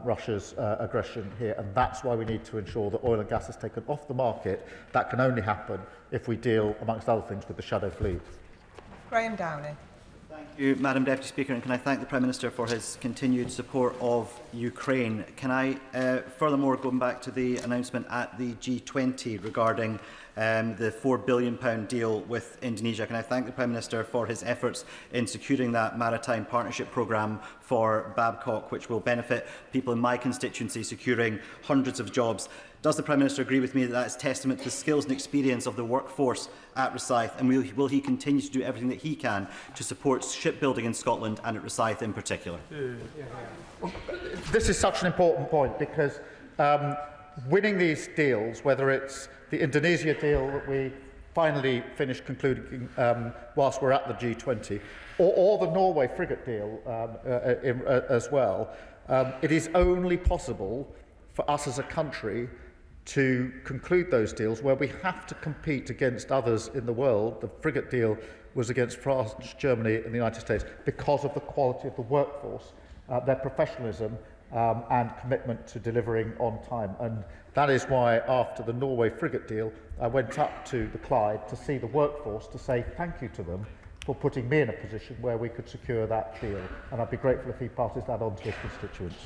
Russia's aggression here, and that's why we need to ensure that oil and gas is taken off the market. That can only happen if we deal, amongst other things, with the shadow fleet. Graham Downey. Thank you, Madam Deputy Speaker, and can I thank the Prime Minister for his continued support of Ukraine. Can I, furthermore, going back to the announcement at the G20 regarding the £4 billion deal with Indonesia, can I thank the Prime Minister for his efforts in securing that maritime partnership programme for Babcock, which will benefit people in my constituency, securing hundreds of jobs. Does the Prime Minister agree with me that that is testament to the skills and experience of the workforce at Rosyth, and will he continue to do everything that he can to support shipbuilding in Scotland and at Rosyth in particular? This is such an important point, because winning these deals, whether it's the Indonesia deal that we finally finished concluding whilst we're at the G20, or the Norway frigate deal as well, it is only possible for us as a country to conclude those deals where we have to compete against others in the world. The frigate deal was against France, Germany and the United States because of the quality of the workforce, their professionalism and commitment to delivering on time. And that is why, after the Norway frigate deal, I went up to the Clyde to see the workforce, to say thank you to them for putting me in a position where we could secure that deal. And I'd be grateful if he passes that on to his constituents.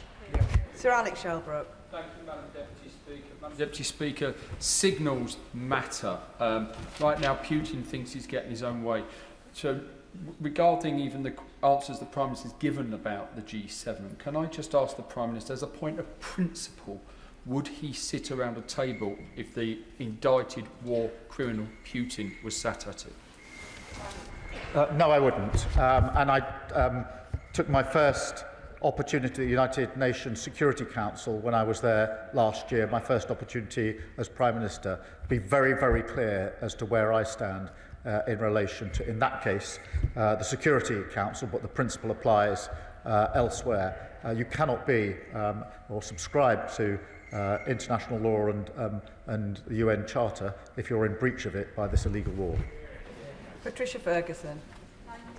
Sir Alex Shelbrooke. Thank you, Madam Deputy Speaker. Madam Deputy Speaker, signals matter. Right now, Putin thinks he's getting his own way. So, regarding even the answers the Prime Minister has given about the G7, can I just ask the Prime Minister, as a point of principle, would he sit around a table if the indicted war criminal Putin was sat at it? No, I wouldn't. And I took my first opportunity at the United Nations Security Council when I was there last year, my first opportunity as Prime Minister, be very, very clear as to where I stand in relation to, in that case, the Security Council, but the principle applies elsewhere. You cannot be or subscribe to international law and the UN Charter if you're in breach of it by this illegal war. Patricia Ferguson.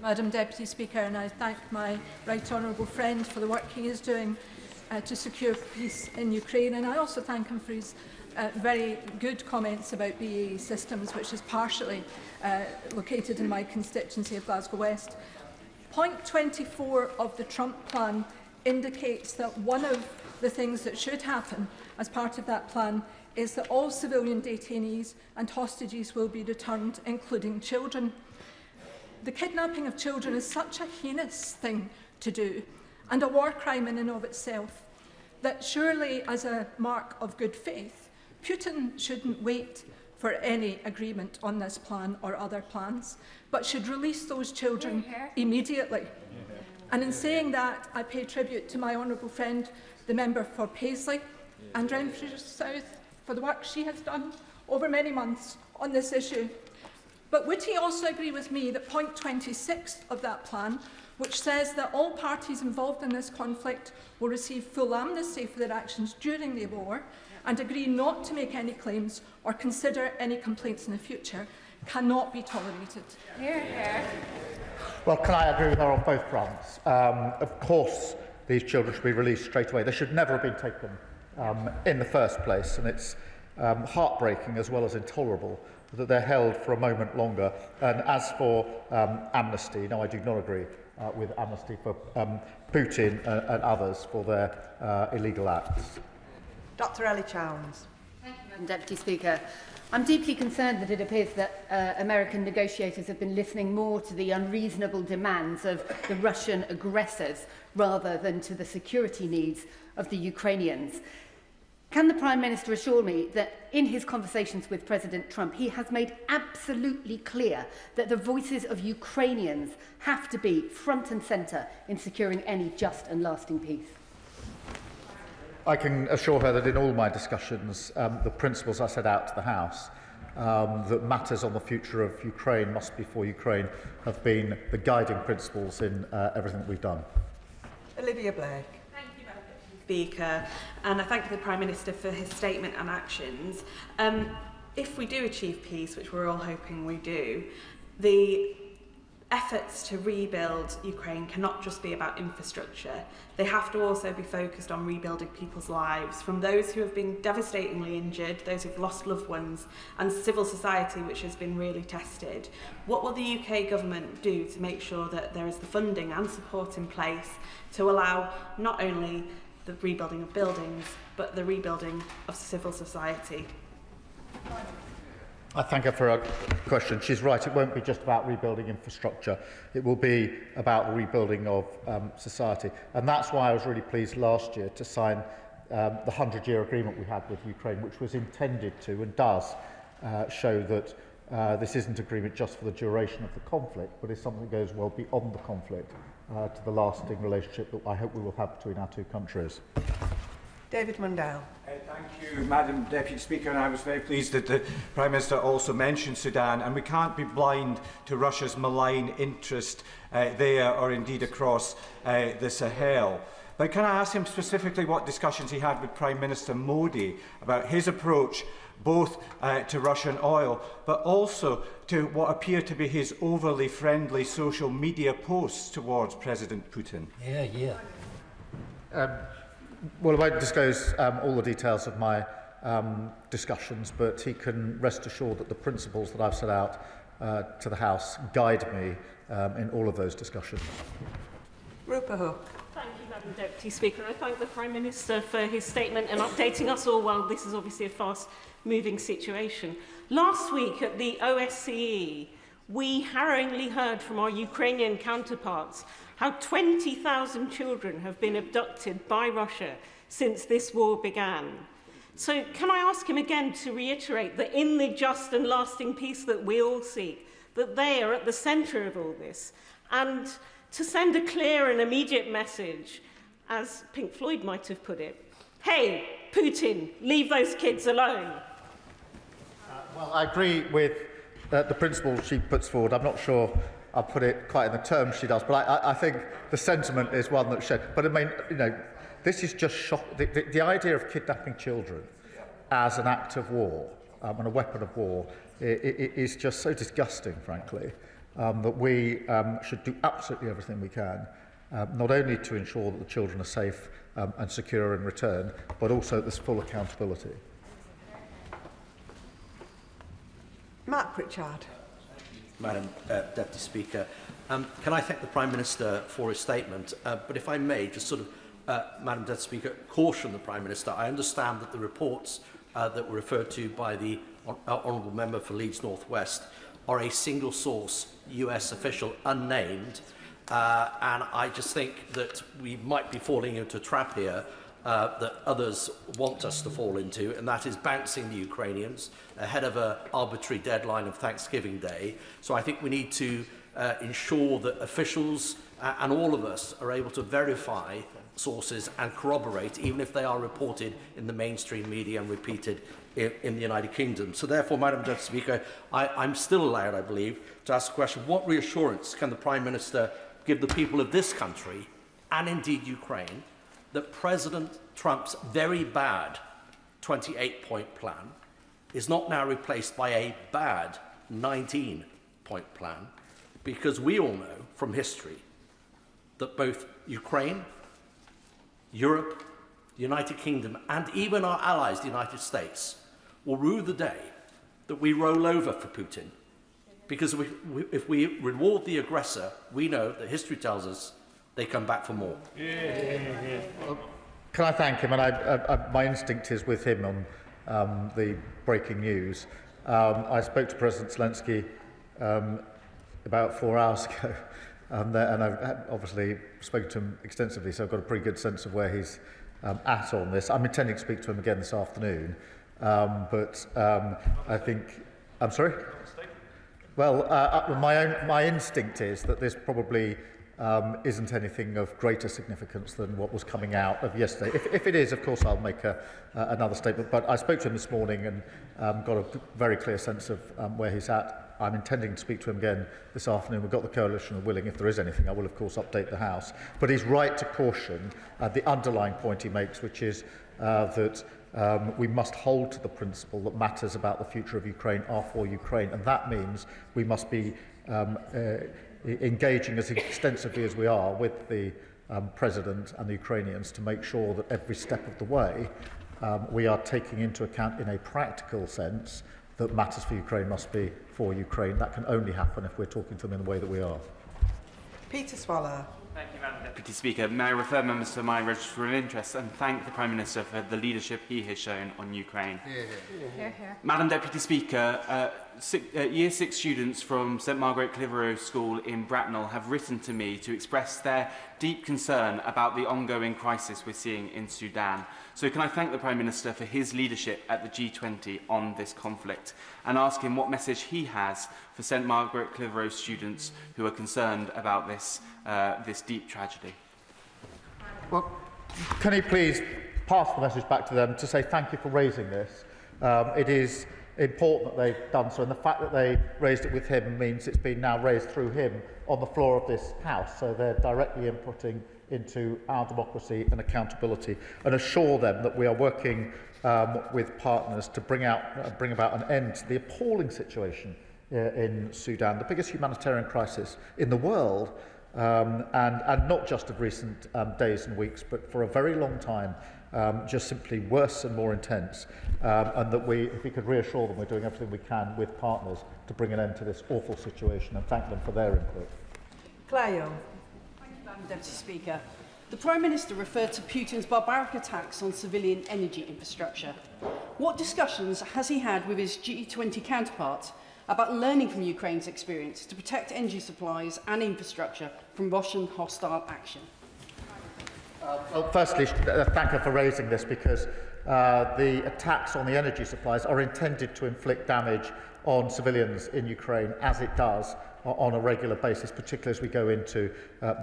Madam Deputy Speaker, and I thank my right honourable friend for the work he is doing to secure peace in Ukraine, and I also thank him for his very good comments about BAE Systems, which is partially located in my constituency of Glasgow West. Point 24 of the Trump plan indicates that one of the things that should happen as part of that plan is that all civilian detainees and hostages will be returned, including children. The kidnapping of children is such a heinous thing to do, and a war crime in and of itself, that surely, as a mark of good faith, Putin shouldn't wait for any agreement on this plan or other plans, but should release those children immediately. And in saying that, I pay tribute to my honourable friend, the member for Paisley and Renfrew South, for the work she has done over many months on this issue. But would he also agree with me that point 26 of that plan, which says that all parties involved in this conflict will receive full amnesty for their actions during the war and agree not to make any claims or consider any complaints in the future, cannot be tolerated? Well, can I agree with her on both fronts? Of course, these children should be released straight away. They should never have been taken in the first place, and it's heartbreaking as well as intolerable that they're held for a moment longer. And as for amnesty, no, I do not agree with amnesty for Putin and others for their illegal acts. Dr. Ellie Chowns. Thank you, Madam Deputy Speaker. I'm deeply concerned that it appears that American negotiators have been listening more to the unreasonable demands of the Russian aggressors rather than to the security needs of the Ukrainians. Can the Prime Minister assure me that in his conversations with President Trump, he has made absolutely clear that the voices of Ukrainians have to be front and centre in securing any just and lasting peace? I can assure her that in all my discussions, the principles I set out to the House, that matters on the future of Ukraine must be for Ukraine, have been the guiding principles in everything that we've done. Olivia Blake. Speaker, and I thank the Prime Minister for his statement and actions. If we do achieve peace, which we're all hoping we do, the efforts to rebuild Ukraine cannot just be about infrastructure. They have to also be focused on rebuilding people's lives, from those who have been devastatingly injured, those who've lost loved ones, and civil society, which has been really tested. What will the UK government do to make sure that there is the funding and support in place to allow not only the rebuilding of buildings, but the rebuilding of civil society? I thank her for her question. She's right, it won't be just about rebuilding infrastructure. It will be about the rebuilding of society. And that's why I was really pleased last year to sign the 100-year agreement we had with Ukraine, which was intended to and does show that this isn't agreement just for the duration of the conflict, but is something that goes well beyond the conflict to the lasting relationship that I hope we will have between our two countries. David Mundell. Thank you, Madam Deputy Speaker, and I was very pleased that the Prime Minister also mentioned Sudan, and we can't be blind to Russia's malign interest there or indeed across the Sahel. But can I ask him specifically what discussions he had with Prime Minister Modi about his approach both to Russian oil, but also to what appear to be his overly friendly social media posts towards President Putin? Well, I won't disclose all the details of my discussions, but he can rest assured that the principles that I've set out to the House guide me in all of those discussions. Rupa Hook. Thank you, Madam Deputy Speaker. I thank the Prime Minister for his statement and updating us all while this is obviously a fast-moving situation. Last week at the OSCE, we harrowingly heard from our Ukrainian counterparts how 20,000 children have been abducted by Russia since this war began. So can I ask him again to reiterate that in the just and lasting peace that we all seek, that they are at the centre of all this, and to send a clear and immediate message, as Pink Floyd might have put it, hey, Putin, leave those kids alone. Well, I agree with the principle she puts forward. I'm not sure I'll put it quite in the terms she does, but I think the sentiment is one that's shared. But I mean, you know, this is just the idea of kidnapping children as an act of war and a weapon of war is just so disgusting, frankly, that we should do absolutely everything we can, not only to ensure that the children are safe and secure in return, but also there's full accountability. Matt Pritchard. Madam Deputy Speaker, can I thank the Prime Minister for his statement? But if I may, just sort of, Madam Deputy Speaker, caution the Prime Minister. I understand that the reports that were referred to by the Honourable Member for Leeds North West are a single source US official, unnamed, and I just think that we might be falling into a trap here that others want us to fall into, and that is bouncing the Ukrainians ahead of an arbitrary deadline of Thanksgiving Day. So I think we need to ensure that officials and all of us are able to verify sources and corroborate, even if they are reported in the mainstream media and repeated in the United Kingdom. So therefore, Madam Deputy Speaker, I'm still allowed, I believe, to ask the question, what reassurance can the Prime Minister give the people of this country, and indeed Ukraine, that President Trump's very bad 28-point plan is not now replaced by a bad 19-point plan, because we all know from history that both Ukraine, Europe, the United Kingdom, and even our allies, the United States, will rue the day that we roll over for Putin. Because if we reward the aggressor, we know that history tells us they come back for more. Can I thank him? And my instinct is with him on the breaking news. I spoke to President Zelensky about 4 hours ago, and I've obviously spoken to him extensively, so I've got a pretty good sense of where he's at on this. I'm intending to speak to him again this afternoon, but I think... I'm sorry? Well, my instinct is that this probably isn't anything of greater significance than what was coming out of yesterday. If it is, of course, I'll make another statement. But I spoke to him this morning and got a very clear sense of where he's at. I'm intending to speak to him again this afternoon. We've got the coalition are willing. If there is anything, I will, of course, update the House. But he's right to caution the underlying point he makes, which is that we must hold to the principle that matters about the future of Ukraine are for Ukraine. And that means we must be engaging as extensively as we are with the President and the Ukrainians to make sure that every step of the way we are taking into account in a practical sense that matters for Ukraine must be for Ukraine. That can only happen if we're talking to them in the way that we are. Peter Swallow. Thank you, Madam Deputy Speaker. May I refer members to my register of interest and thank the Prime Minister for the leadership he has shown on Ukraine. Madam Deputy Speaker, Year 6 students from St Margaret Clitheroe School in Bracknell have written to me to express their deep concern about the ongoing crisis we're seeing in Sudan. So can I thank the Prime Minister for his leadership at the G20 on this conflict and ask him what message he has for St Margaret Clitheroe students who are concerned about this deep tragedy? Well, can he please pass the message back to them to say thank you for raising this? It is important that they've done so, and the fact that they raised it with him means it's been now raised through him on the floor of this House, so they're directly inputting into our democracy and accountability, and assure them that we are working with partners to bring about an end to the appalling situation in Sudan, the biggest humanitarian crisis in the world, and not just of recent days and weeks, but for a very long time, just simply worse and more intense, and that if we could reassure them we're doing everything we can with partners to bring an end to this awful situation, and thank them for their input. Claire Young. Thank you, Madam Deputy Speaker. The Prime Minister referred to Putin's barbaric attacks on civilian energy infrastructure. What discussions has he had with his G20 counterparts about learning from Ukraine's experience to protect energy supplies and infrastructure from Russian hostile action? Well, firstly, thank her for raising this, because the attacks on the energy supplies are intended to inflict damage on civilians in Ukraine, as it does on a regular basis, particularly as we go into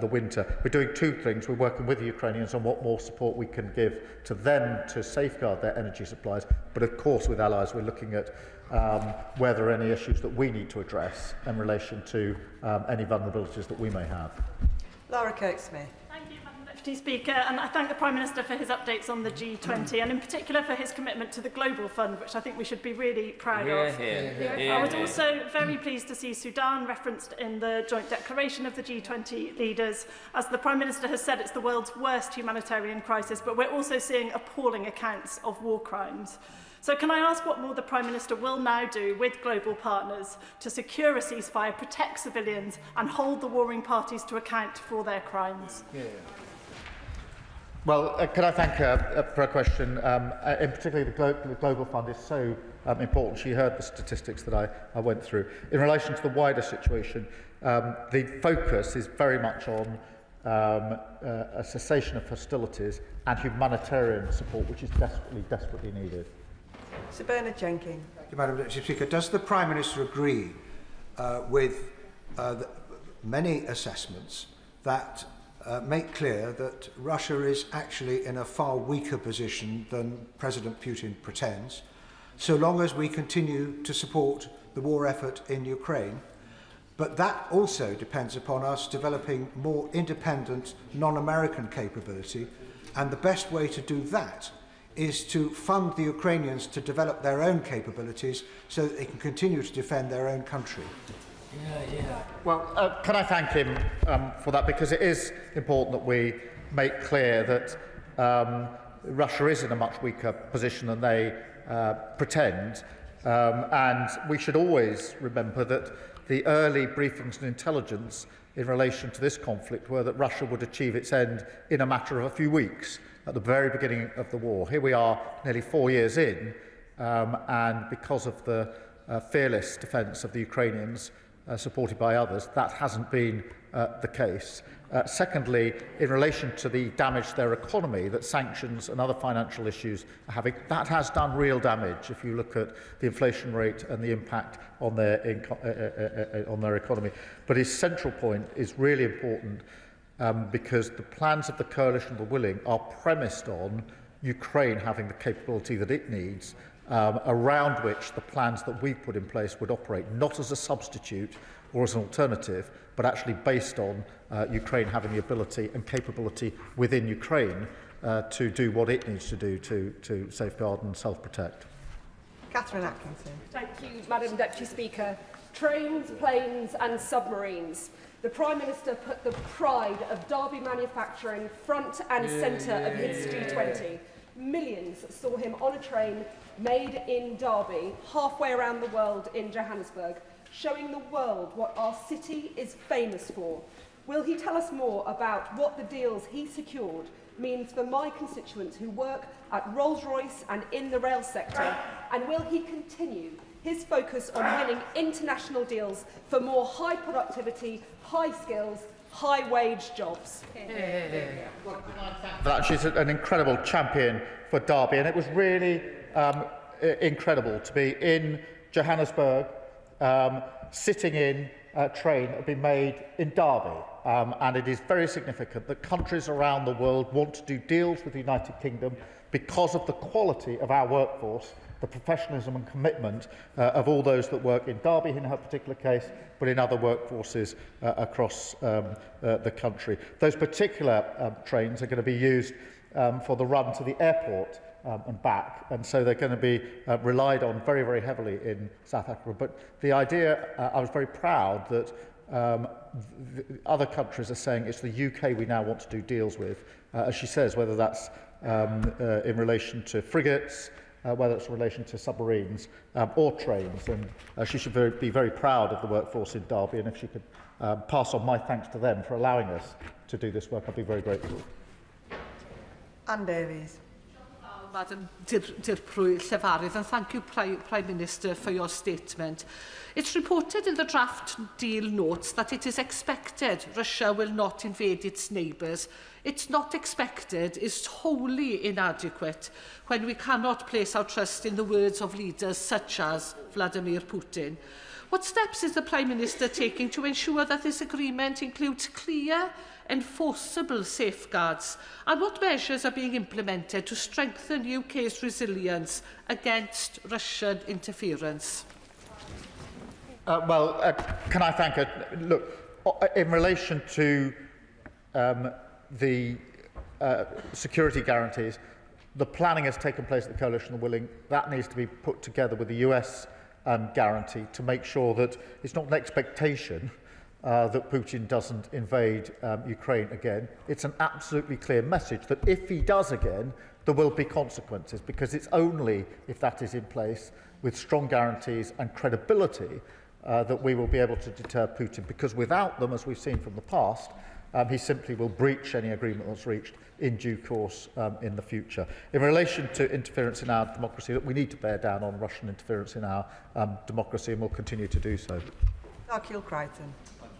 the winter. We're doing two things. We're working with the Ukrainians on what more support we can give to them to safeguard their energy supplies, but of course with allies we're looking at where there are any issues that we need to address in relation to any vulnerabilities that we may have. Laura Kirk-Smith. Deputy Speaker, and I thank the Prime Minister for his updates on the G20 and in particular for his commitment to the Global Fund, which I think we should be really proud of. I was also very pleased to see Sudan referenced in the joint declaration of the G20 leaders. As the Prime Minister has said, it's the world's worst humanitarian crisis, but we're also seeing appalling accounts of war crimes. So can I ask what more the Prime Minister will now do with global partners to secure a ceasefire, protect civilians and hold the warring parties to account for their crimes? Well, can I thank her for a question? In particular, the Global Fund is so important. She heard the statistics that I went through. In relation to the wider situation, the focus is very much on a cessation of hostilities and humanitarian support, which is desperately needed. Sir Bernard Jenkins. Thank you, Madam Deputy Speaker. Does the Prime Minister agree with many assessments that make clear that Russia is actually in a far weaker position than President Putin pretends, so long as we continue to support the war effort in Ukraine? But that also depends upon us developing more independent, non-American capability, and the best way to do that is to fund the Ukrainians to develop their own capabilities so that they can continue to defend their own country. Well, can I thank him for that, because it is important that we make clear that Russia is in a much weaker position than they pretend, and we should always remember that the early briefings and intelligence in relation to this conflict were that Russia would achieve its end in a matter of a few weeks at the very beginning of the war. Here we are nearly 4 years in, and because of the fearless defence of the Ukrainians, supported by others, that hasn't been the case. Secondly, in relation to the damage to their economy that sanctions and other financial issues are having, that has done real damage if you look at the inflation rate and the impact on their economy. But his central point is really important because the plans of the coalition of the willing are premised on Ukraine having the capability that it needs, around which the plans that we've put in place would operate, not as a substitute or as an alternative, but actually based on Ukraine having the ability and capability within Ukraine to do what it needs to do to safeguard and self-protect. Catherine Atkinson. Thank you, Madam Deputy Speaker. Trains, planes and submarines. The Prime Minister put the pride of Derby manufacturing front and centre of his G20. Millions saw him on a train made in Derby, halfway around the world in Johannesburg, showing the world what our city is famous for. Will he tell us more about what the deals he secured means for my constituents who work at Rolls-Royce and in the rail sector? And will he continue his focus on winning international deals for more high productivity, high skills, high wage jobs? She's an incredible champion for Derby, and it was really incredible to be in Johannesburg, sitting in a train that had been made in Derby. And it is very significant that countries around the world want to do deals with the United Kingdom because of the quality of our workforce, the professionalism and commitment of all those that work in Derby in her particular case, but in other workforces across the country. Those particular trains are going to be used for the run to the airport and back, and so they're going to be relied on very, very heavily in South Africa. But the idea, I was very proud that other countries are saying it's the UK we now want to do deals with, as she says, whether that's in relation to frigates, whether it's in relation to submarines or trains. And she should be very proud of the workforce in Derby, and if she could pass on my thanks to them for allowing us to do this work, I'd be very grateful. Anne Davies. Madam Llefarydd, and thank you, Prime Minister, for your statement. It's reported in the draft deal notes that it is expected Russia will not invade its neighbours. It's not expected is wholly inadequate when we cannot place our trust in the words of leaders such as Vladimir Putin. What steps is the Prime Minister taking to ensure that this agreement includes clear, enforceable safeguards, and what measures are being implemented to strengthen the UK's resilience against Russian interference? Can I thank her? Look, in relation to the security guarantees, the planning has taken place at the Coalition of the Willing. That needs to be put together with the US guarantee to make sure that it's not an expectation that Putin doesn't invade Ukraine again. It's an absolutely clear message that if he does again, there will be consequences, because it's only if that is in place with strong guarantees and credibility that we will be able to deter Putin, because without them, as we've seen from the past, he simply will breach any agreement that's reached in due course in the future. In relation to interference in our democracy, look, we need to bear down on Russian interference in our democracy, and we'll continue to do so. Arkeel Crichton.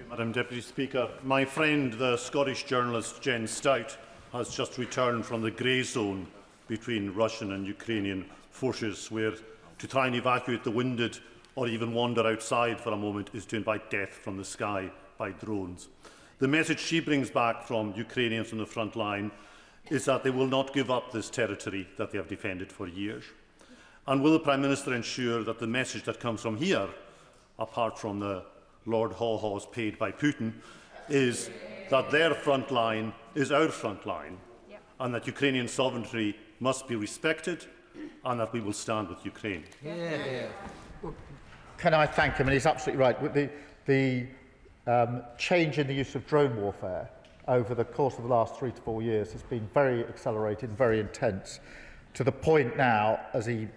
Madam Deputy Speaker, my friend, the Scottish journalist Jen Stout, has just returned from the grey zone between Russian and Ukrainian forces, where to try and evacuate the wounded or even wander outside for a moment is to invite death from the sky by drones. The message she brings back from Ukrainians on the front line is that they will not give up this territory that they have defended for years. And will the Prime Minister ensure that the message that comes from here, apart from the Lord Haw-Haws paid by Putin, is that their front line is our front line, and that Ukrainian sovereignty must be respected, and that we will stand with Ukraine? Can I thank him? And he's absolutely right. The change in the use of drone warfare over the course of the last 3 to 4 years has been very accelerated, very intense, to the point now, as he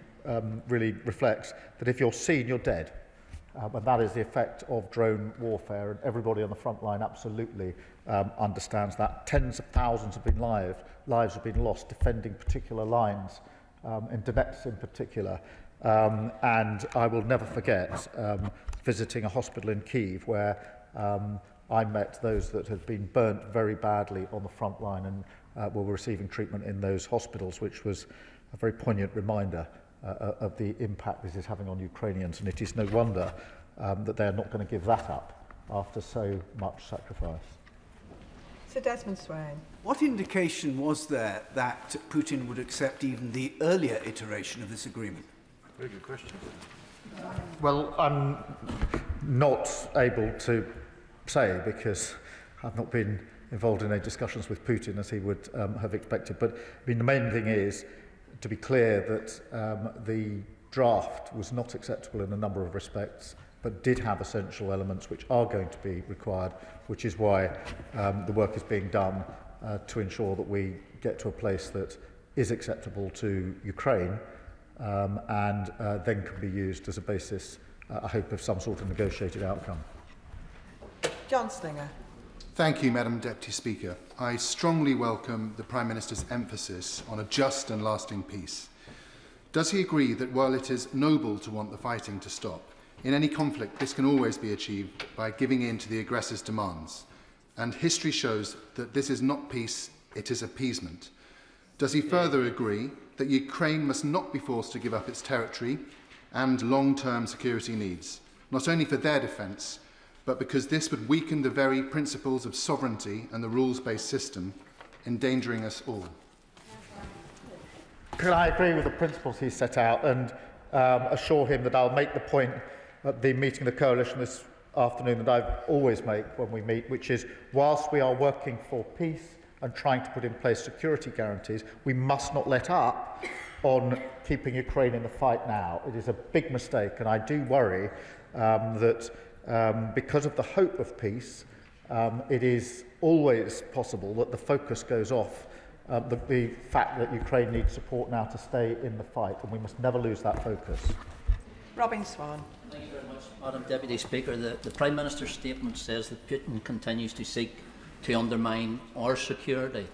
really reflects, that if you're seen, you're dead. And that is the effect of drone warfare, and everybody on the front line absolutely understands that. Tens of thousands have been lives have been lost defending particular lines, in Donetsk in particular. And I will never forget visiting a hospital in Kyiv where I met those that had been burnt very badly on the front line and were receiving treatment in those hospitals, which was a very poignant reminder of the impact this is having on Ukrainians. And it is no wonder that they are not going to give that up after so much sacrifice. Sir Desmond Swain. What indication was there that Putin would accept even the earlier iteration of this agreement? Very good question. Well, I'm not able to say because I've not been involved in any discussions with Putin as he would have expected. But I mean, the main thing is to be clear that the draft was not acceptable in a number of respects, but did have essential elements which are going to be required, which is why the work is being done to ensure that we get to a place that is acceptable to Ukraine and then can be used as a basis, I hope, of some sort of negotiated outcome. John Slinger. Thank you, Madam Deputy Speaker. I strongly welcome the Prime Minister's emphasis on a just and lasting peace. Does he agree that while it is noble to want the fighting to stop, in any conflict this can always be achieved by giving in to the aggressor's demands? And history shows that this is not peace, it is appeasement. Does he further agree that Ukraine must not be forced to give up its territory and long-term security needs, not only for their defence, but because this would weaken the very principles of sovereignty and the rules-based system, endangering us all? Can I agree with the principles he set out and assure him that I'll make the point at the meeting of the coalition this afternoon that I always make when we meet, which is whilst we are working for peace and trying to put in place security guarantees, we must not let up on keeping Ukraine in the fight now. It is a big mistake, and I do worry that because of the hope of peace, it is always possible that the focus goes off the fact that Ukraine needs support now to stay in the fight, and we must never lose that focus. Robin Swan. Thank you very much, Madam Deputy Speaker. The Prime Minister's statement says that Putin continues to seek to undermine our security.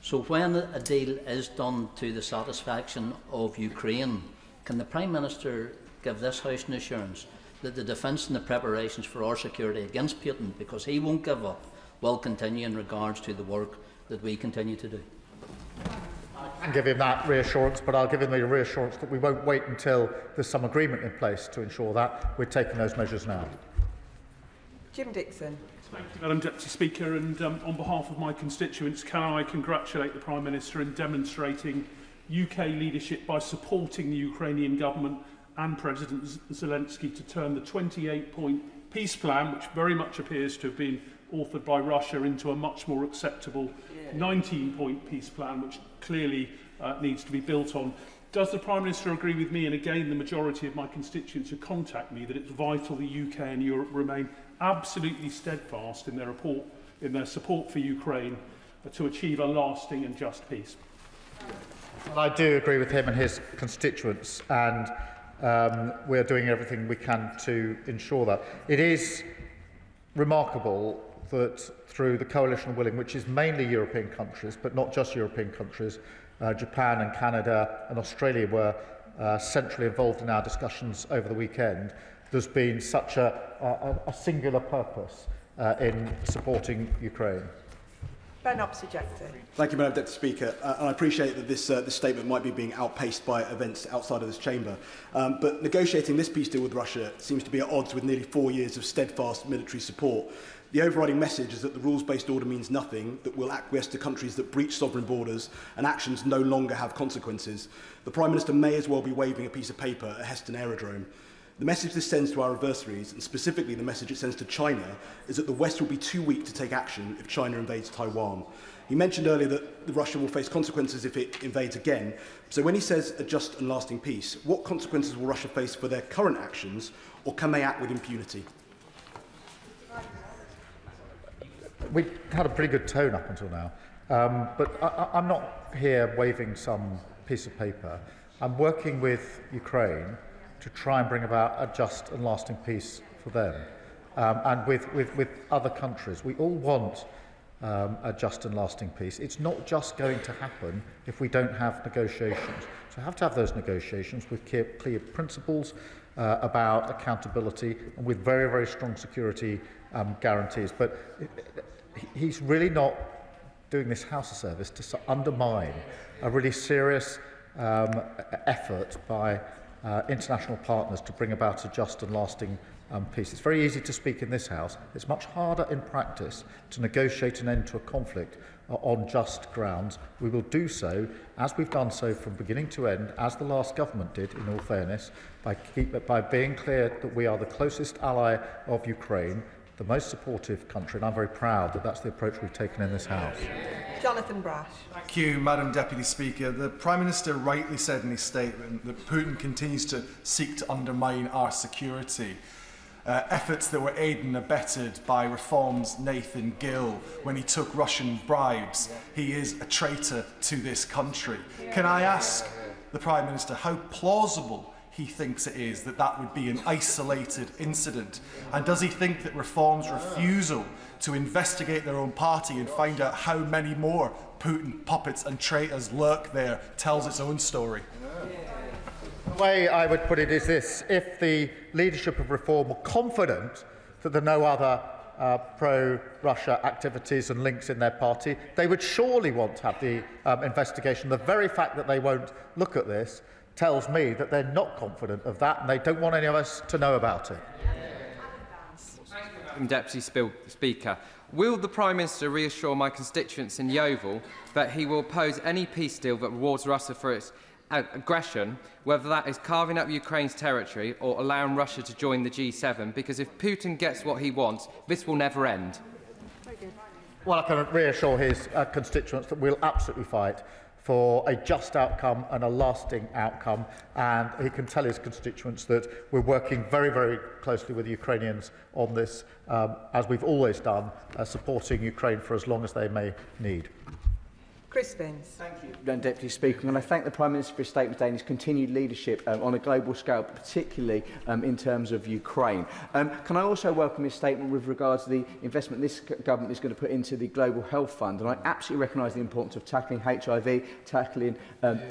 So when a deal is done to the satisfaction of Ukraine, can the Prime Minister give this House an assurance that the defence and the preparations for our security against Putin, because he won't give up, will continue in regards to the work that we continue to do? I can give him that reassurance, but I'll give him the reassurance that we won't wait until there's some agreement in place to ensure that. We're taking those measures now. Jim Dixon. Thank you, Madam Deputy Speaker, and on behalf of my constituents, can I congratulate the Prime Minister in demonstrating UK leadership by supporting the Ukrainian government and President Zelensky to turn the 28-point peace plan, which very much appears to have been authored by Russia, into a much more acceptable 19-point peace plan, which clearly needs to be built on. Does the Prime Minister agree with me, and again the majority of my constituents who contact me, that it's vital the UK and Europe remain absolutely steadfast in their support for Ukraine to achieve a lasting and just peace? Well, I do agree with him and his constituents, and we are doing everything we can to ensure that. It is remarkable that through the coalition of willing, which is mainly European countries, but not just European countries, Japan and Canada and Australia were centrally involved in our discussions over the weekend. There's been such a singular purpose in supporting Ukraine. Ben Opsy-Jackson. Thank you, Madam Deputy Speaker. And I appreciate that this statement might be being outpaced by events outside of this chamber. But negotiating this peace deal with Russia seems to be at odds with nearly 4 years of steadfast military support. The overriding message is that the rules-based order means nothing, that we'll acquiesce to countries that breach sovereign borders, and actions no longer have consequences. The Prime Minister may as well be waving a piece of paper at Heston Aerodrome. The message this sends to our adversaries, and specifically the message it sends to China, is that the West will be too weak to take action if China invades Taiwan. He mentioned earlier that Russia will face consequences if it invades again. So when he says a just and lasting peace, what consequences will Russia face for their current actions, or can they act with impunity? We had a pretty good tone up until now, but I'm not here waving some piece of paper. I'm working with Ukraine to try and bring about a just and lasting peace for them, and with other countries. We all want a just and lasting peace. It's not just going to happen if we don't have negotiations. So to have those negotiations with clear principles about accountability and with very, very strong security guarantees. But he's really not doing this House a service to undermine a really serious effort by international partners to bring about a just and lasting peace. It's very easy to speak in this House. It's much harder in practice to negotiate an end to a conflict on just grounds. We will do so, as we've done so from beginning to end, as the last government did, in all fairness, by being clear that we are the closest ally of Ukraine, the most supportive country, and I'm very proud that that's the approach we've taken in this House. Jonathan Brash. Thank you, Madam Deputy Speaker. The Prime Minister rightly said in his statement that Putin continues to seek to undermine our security. Efforts that were aided and abetted by Reform's Nathan Gill when he took Russian bribes. He is a traitor to this country. Can I ask the Prime Minister how plausible he thinks it is that that would be an isolated incident? And does he think that Reform's refusal to investigate their own party and find out how many more Putin puppets and traitors lurk there tells its own story? The way I would put it is this: if the leadership of Reform were confident that there are no other pro-Russia activities and links in their party, they would surely want to have the investigation. The very fact that they won't look at this tells me that they're not confident of that and they don't want any of us to know about it. Deputy Speaker, will the Prime Minister reassure my constituents in Yeovil that he will oppose any peace deal that rewards Russia for its aggression, whether that is carving up Ukraine's territory or allowing Russia to join the G7, because if Putin gets what he wants, this will never end? Well, I can reassure his constituents that we'll absolutely fight for a just outcome and a lasting outcome, and he can tell his constituents that we're working very, very closely with the Ukrainians on this, as we've always done, supporting Ukraine for as long as they may need. Chris Vins. Thank you, Deputy Speaker. And I thank the Prime Minister for his statement today and his continued leadership on a global scale, particularly in terms of Ukraine. Can I also welcome his statement with regards to the investment this government is going to put into the Global Health Fund? And I absolutely recognise the importance of tackling HIV, tackling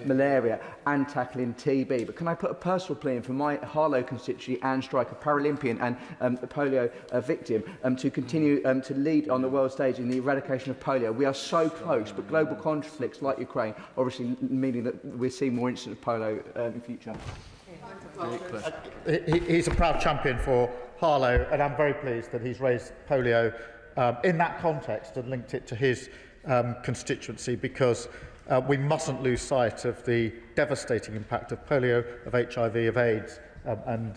malaria and tackling TB. But can I put a personal plea in for my Harlow constituency, Anne Strike, a Paralympian and a polio victim, to continue to lead on the world stage in the eradication of polio? We are so close, but global conflicts like Ukraine obviously meaning that we're seeing more incidents of polio in future. He's a proud champion for Harlow, and I'm very pleased that he's raised polio in that context and linked it to his constituency, because we mustn't lose sight of the devastating impact of polio, of HIV, of AIDS and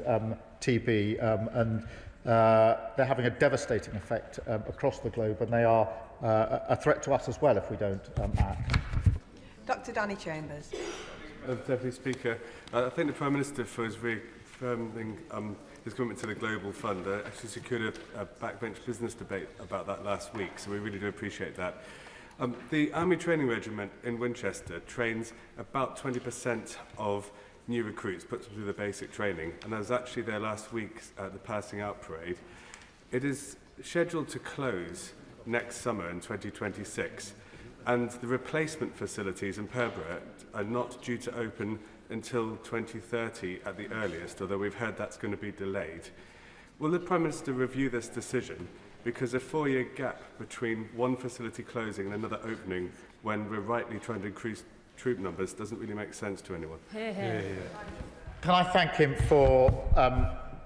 TB, and they're having a devastating effect across the globe, and they are a threat to us as well if we don't act. Dr Danny Chambers. Deputy Speaker, I thank the Prime Minister for his reaffirming his commitment to the Global Fund. I actually secured a backbench business debate about that last week, so we really do appreciate that. The Army Training Regiment in Winchester trains about 20% of new recruits, puts them through the basic training, and I was actually there last week at the Passing Out Parade. It is scheduled to close next summer in 2026, and the replacement facilities in Perborough are not due to open until 2030 at the earliest, although we've heard that's going to be delayed. Will the Prime Minister review this decision? Because a 4-year gap between one facility closing and another opening when we're rightly trying to increase troop numbers doesn't really make sense to anyone. Can I thank him for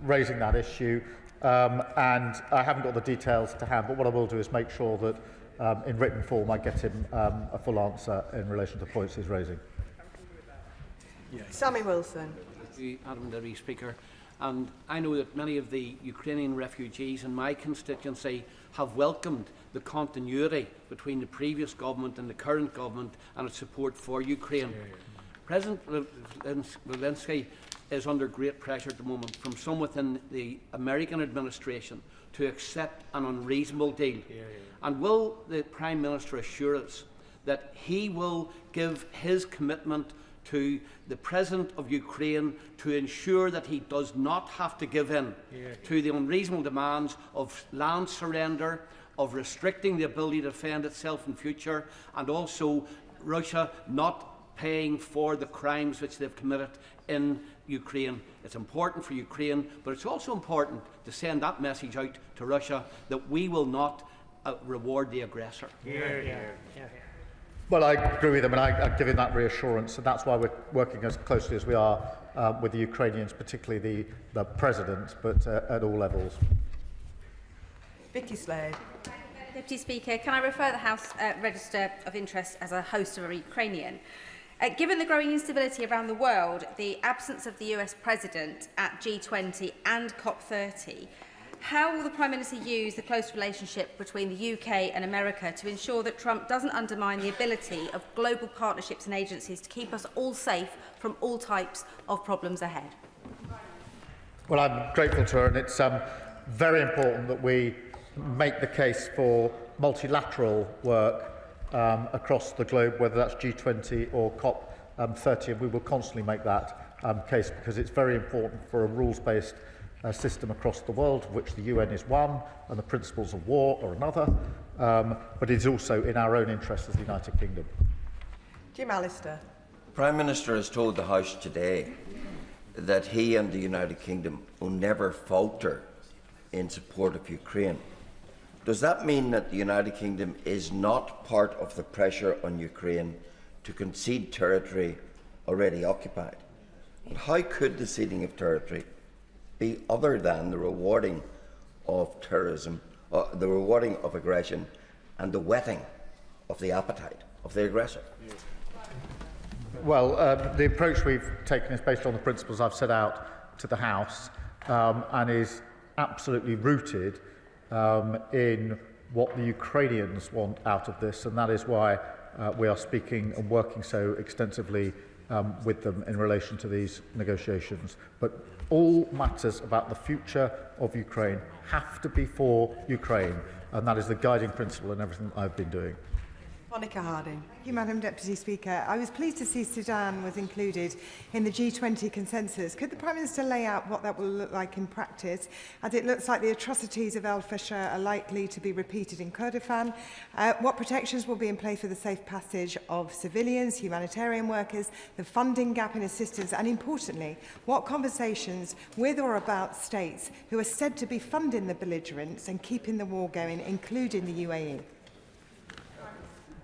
raising that issue? And I haven't got the details to hand, but what I will do is make sure that in written form I get him a full answer in relation to the points he's raising. Sammy Wilson. Thank you, Madam Deputy Speaker. And I know that many of the Ukrainian refugees in my constituency have welcomed the continuity between the previous government and the current government and its support for Ukraine. President Zelensky is under great pressure at the moment from some within the American administration to accept an unreasonable deal. And will the Prime Minister assure us that he will give his commitment to the President of Ukraine to ensure that he does not have to give in to the unreasonable demands of land surrender, of restricting the ability to defend itself in future, and also Russia not paying for the crimes which they've committed in Ukraine. It's important for Ukraine, but it's also important to send that message out to Russia that we will not reward the aggressor. Well, I agree with him, and I give him that reassurance, and that's why we're working as closely as we are with the Ukrainians, particularly the President, but at all levels. Vicky Slade. Deputy Speaker, can I refer the House Register of Interest as a host of a Ukrainian? Given the growing instability around the world, the absence of the US President at G20 and COP30, how will the Prime Minister use the close relationship between the UK and America to ensure that Trump doesn't undermine the ability of global partnerships and agencies to keep us all safe from all types of problems ahead? Well, I'm grateful to her, and it's very important that we make the case for multilateral work across the globe, whether that's G20 or COP30, and we will constantly make that case, because it's very important for a rules-based system across the world, of which the UN is one, and the principles of war are another, but it is also in our own interest as the United Kingdom. Jim Allister. The Prime Minister has told the House today that he and the United Kingdom will never falter in support of Ukraine. Does that mean that the United Kingdom is not part of the pressure on Ukraine to concede territory already occupied? And how could the ceding of territory be other than the rewarding of terrorism, the rewarding of aggression, and the whetting of the appetite of the aggressor? Well, the approach we've taken is based on the principles I've set out to the House, and is absolutely rooted in what the Ukrainians want out of this, and that is why we are speaking and working so extensively with them in relation to these negotiations. But all matters about the future of Ukraine have to be for Ukraine, and that is the guiding principle in everything I've been doing. Monica Harding. Thank you, Madam Deputy Speaker. I was pleased to see Sudan was included in the G20 consensus. Could the Prime Minister lay out what that will look like in practice, as it looks like the atrocities of El Fasher are likely to be repeated in Kurdistan? What protections will be in place for the safe passage of civilians, humanitarian workers, the funding gap in assistance, and importantly, what conversations with or about states who are said to be funding the belligerents and keeping the war going, including the UAE?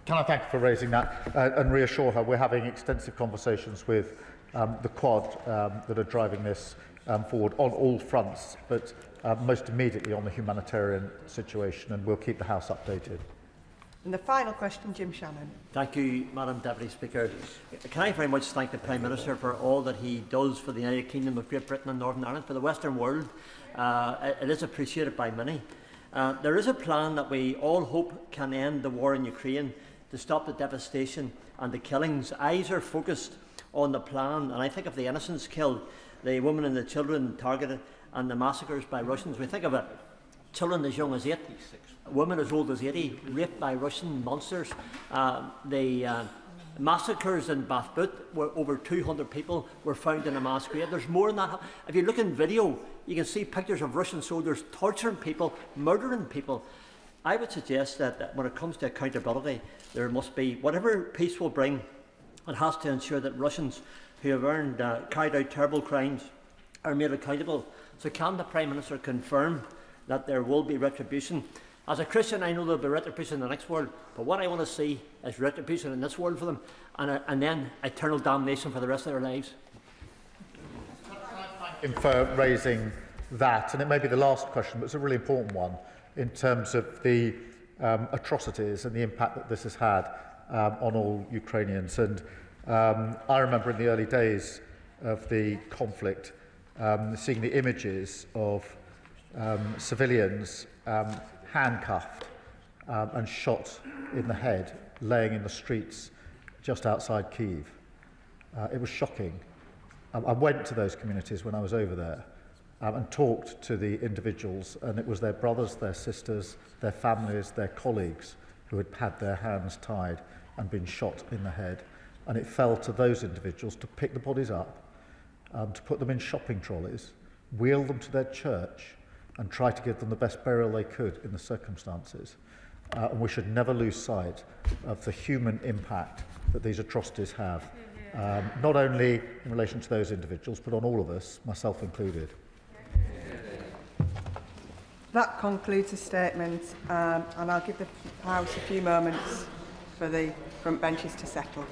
Can I thank you for raising that and reassure her we're having extensive conversations with the Quad that are driving this forward on all fronts, but most immediately on the humanitarian situation, and we'll keep the House updated. And the final question, Jim Shannon. Thank you, Madam Deputy Speaker. Can I very much thank the Prime Minister for all that he does for the United Kingdom of Great Britain and Northern Ireland, for the Western world. It is appreciated by many. There is a plan that we all hope can end the war in Ukraine, to stop the devastation and the killings. Eyes are focused on the plan, and I think of the innocents killed, the women and the children targeted, and the massacres by Russians. We think of it, children as young as 8, women as old as 80, raped by Russian monsters. The massacres in Bathboot, where over 200 people were found in a mass grave. There's more than that. If you look in video, you can see pictures of Russian soldiers torturing people, murdering people. I would suggest that when it comes to accountability, there must be, whatever peace will bring, it has to ensure that Russians who have carried out terrible crimes are made accountable. So can the Prime Minister confirm that there will be retribution? As a Christian, I know there will be retribution in the next world, but what I want to see is retribution in this world for them, and then eternal damnation for the rest of their lives. Thank you for raising that, and it may be the last question, but it's a really important one, in terms of the atrocities and the impact that this has had on all Ukrainians. And I remember in the early days of the conflict seeing the images of civilians handcuffed and shot in the head, laying in the streets just outside Kyiv. It was shocking. I went to those communities when I was over there and talked to the individuals, and it was their brothers, their sisters, their families, their colleagues who had had their hands tied and been shot in the head. And it fell to those individuals to pick the bodies up, to put them in shopping trolleys, wheel them to their church, and try to give them the best burial they could in the circumstances. and we should never lose sight of the human impact that these atrocities have, not only in relation to those individuals, but on all of us, myself included. That concludes the statement, and I'll give the House a few moments for the front benches to settle.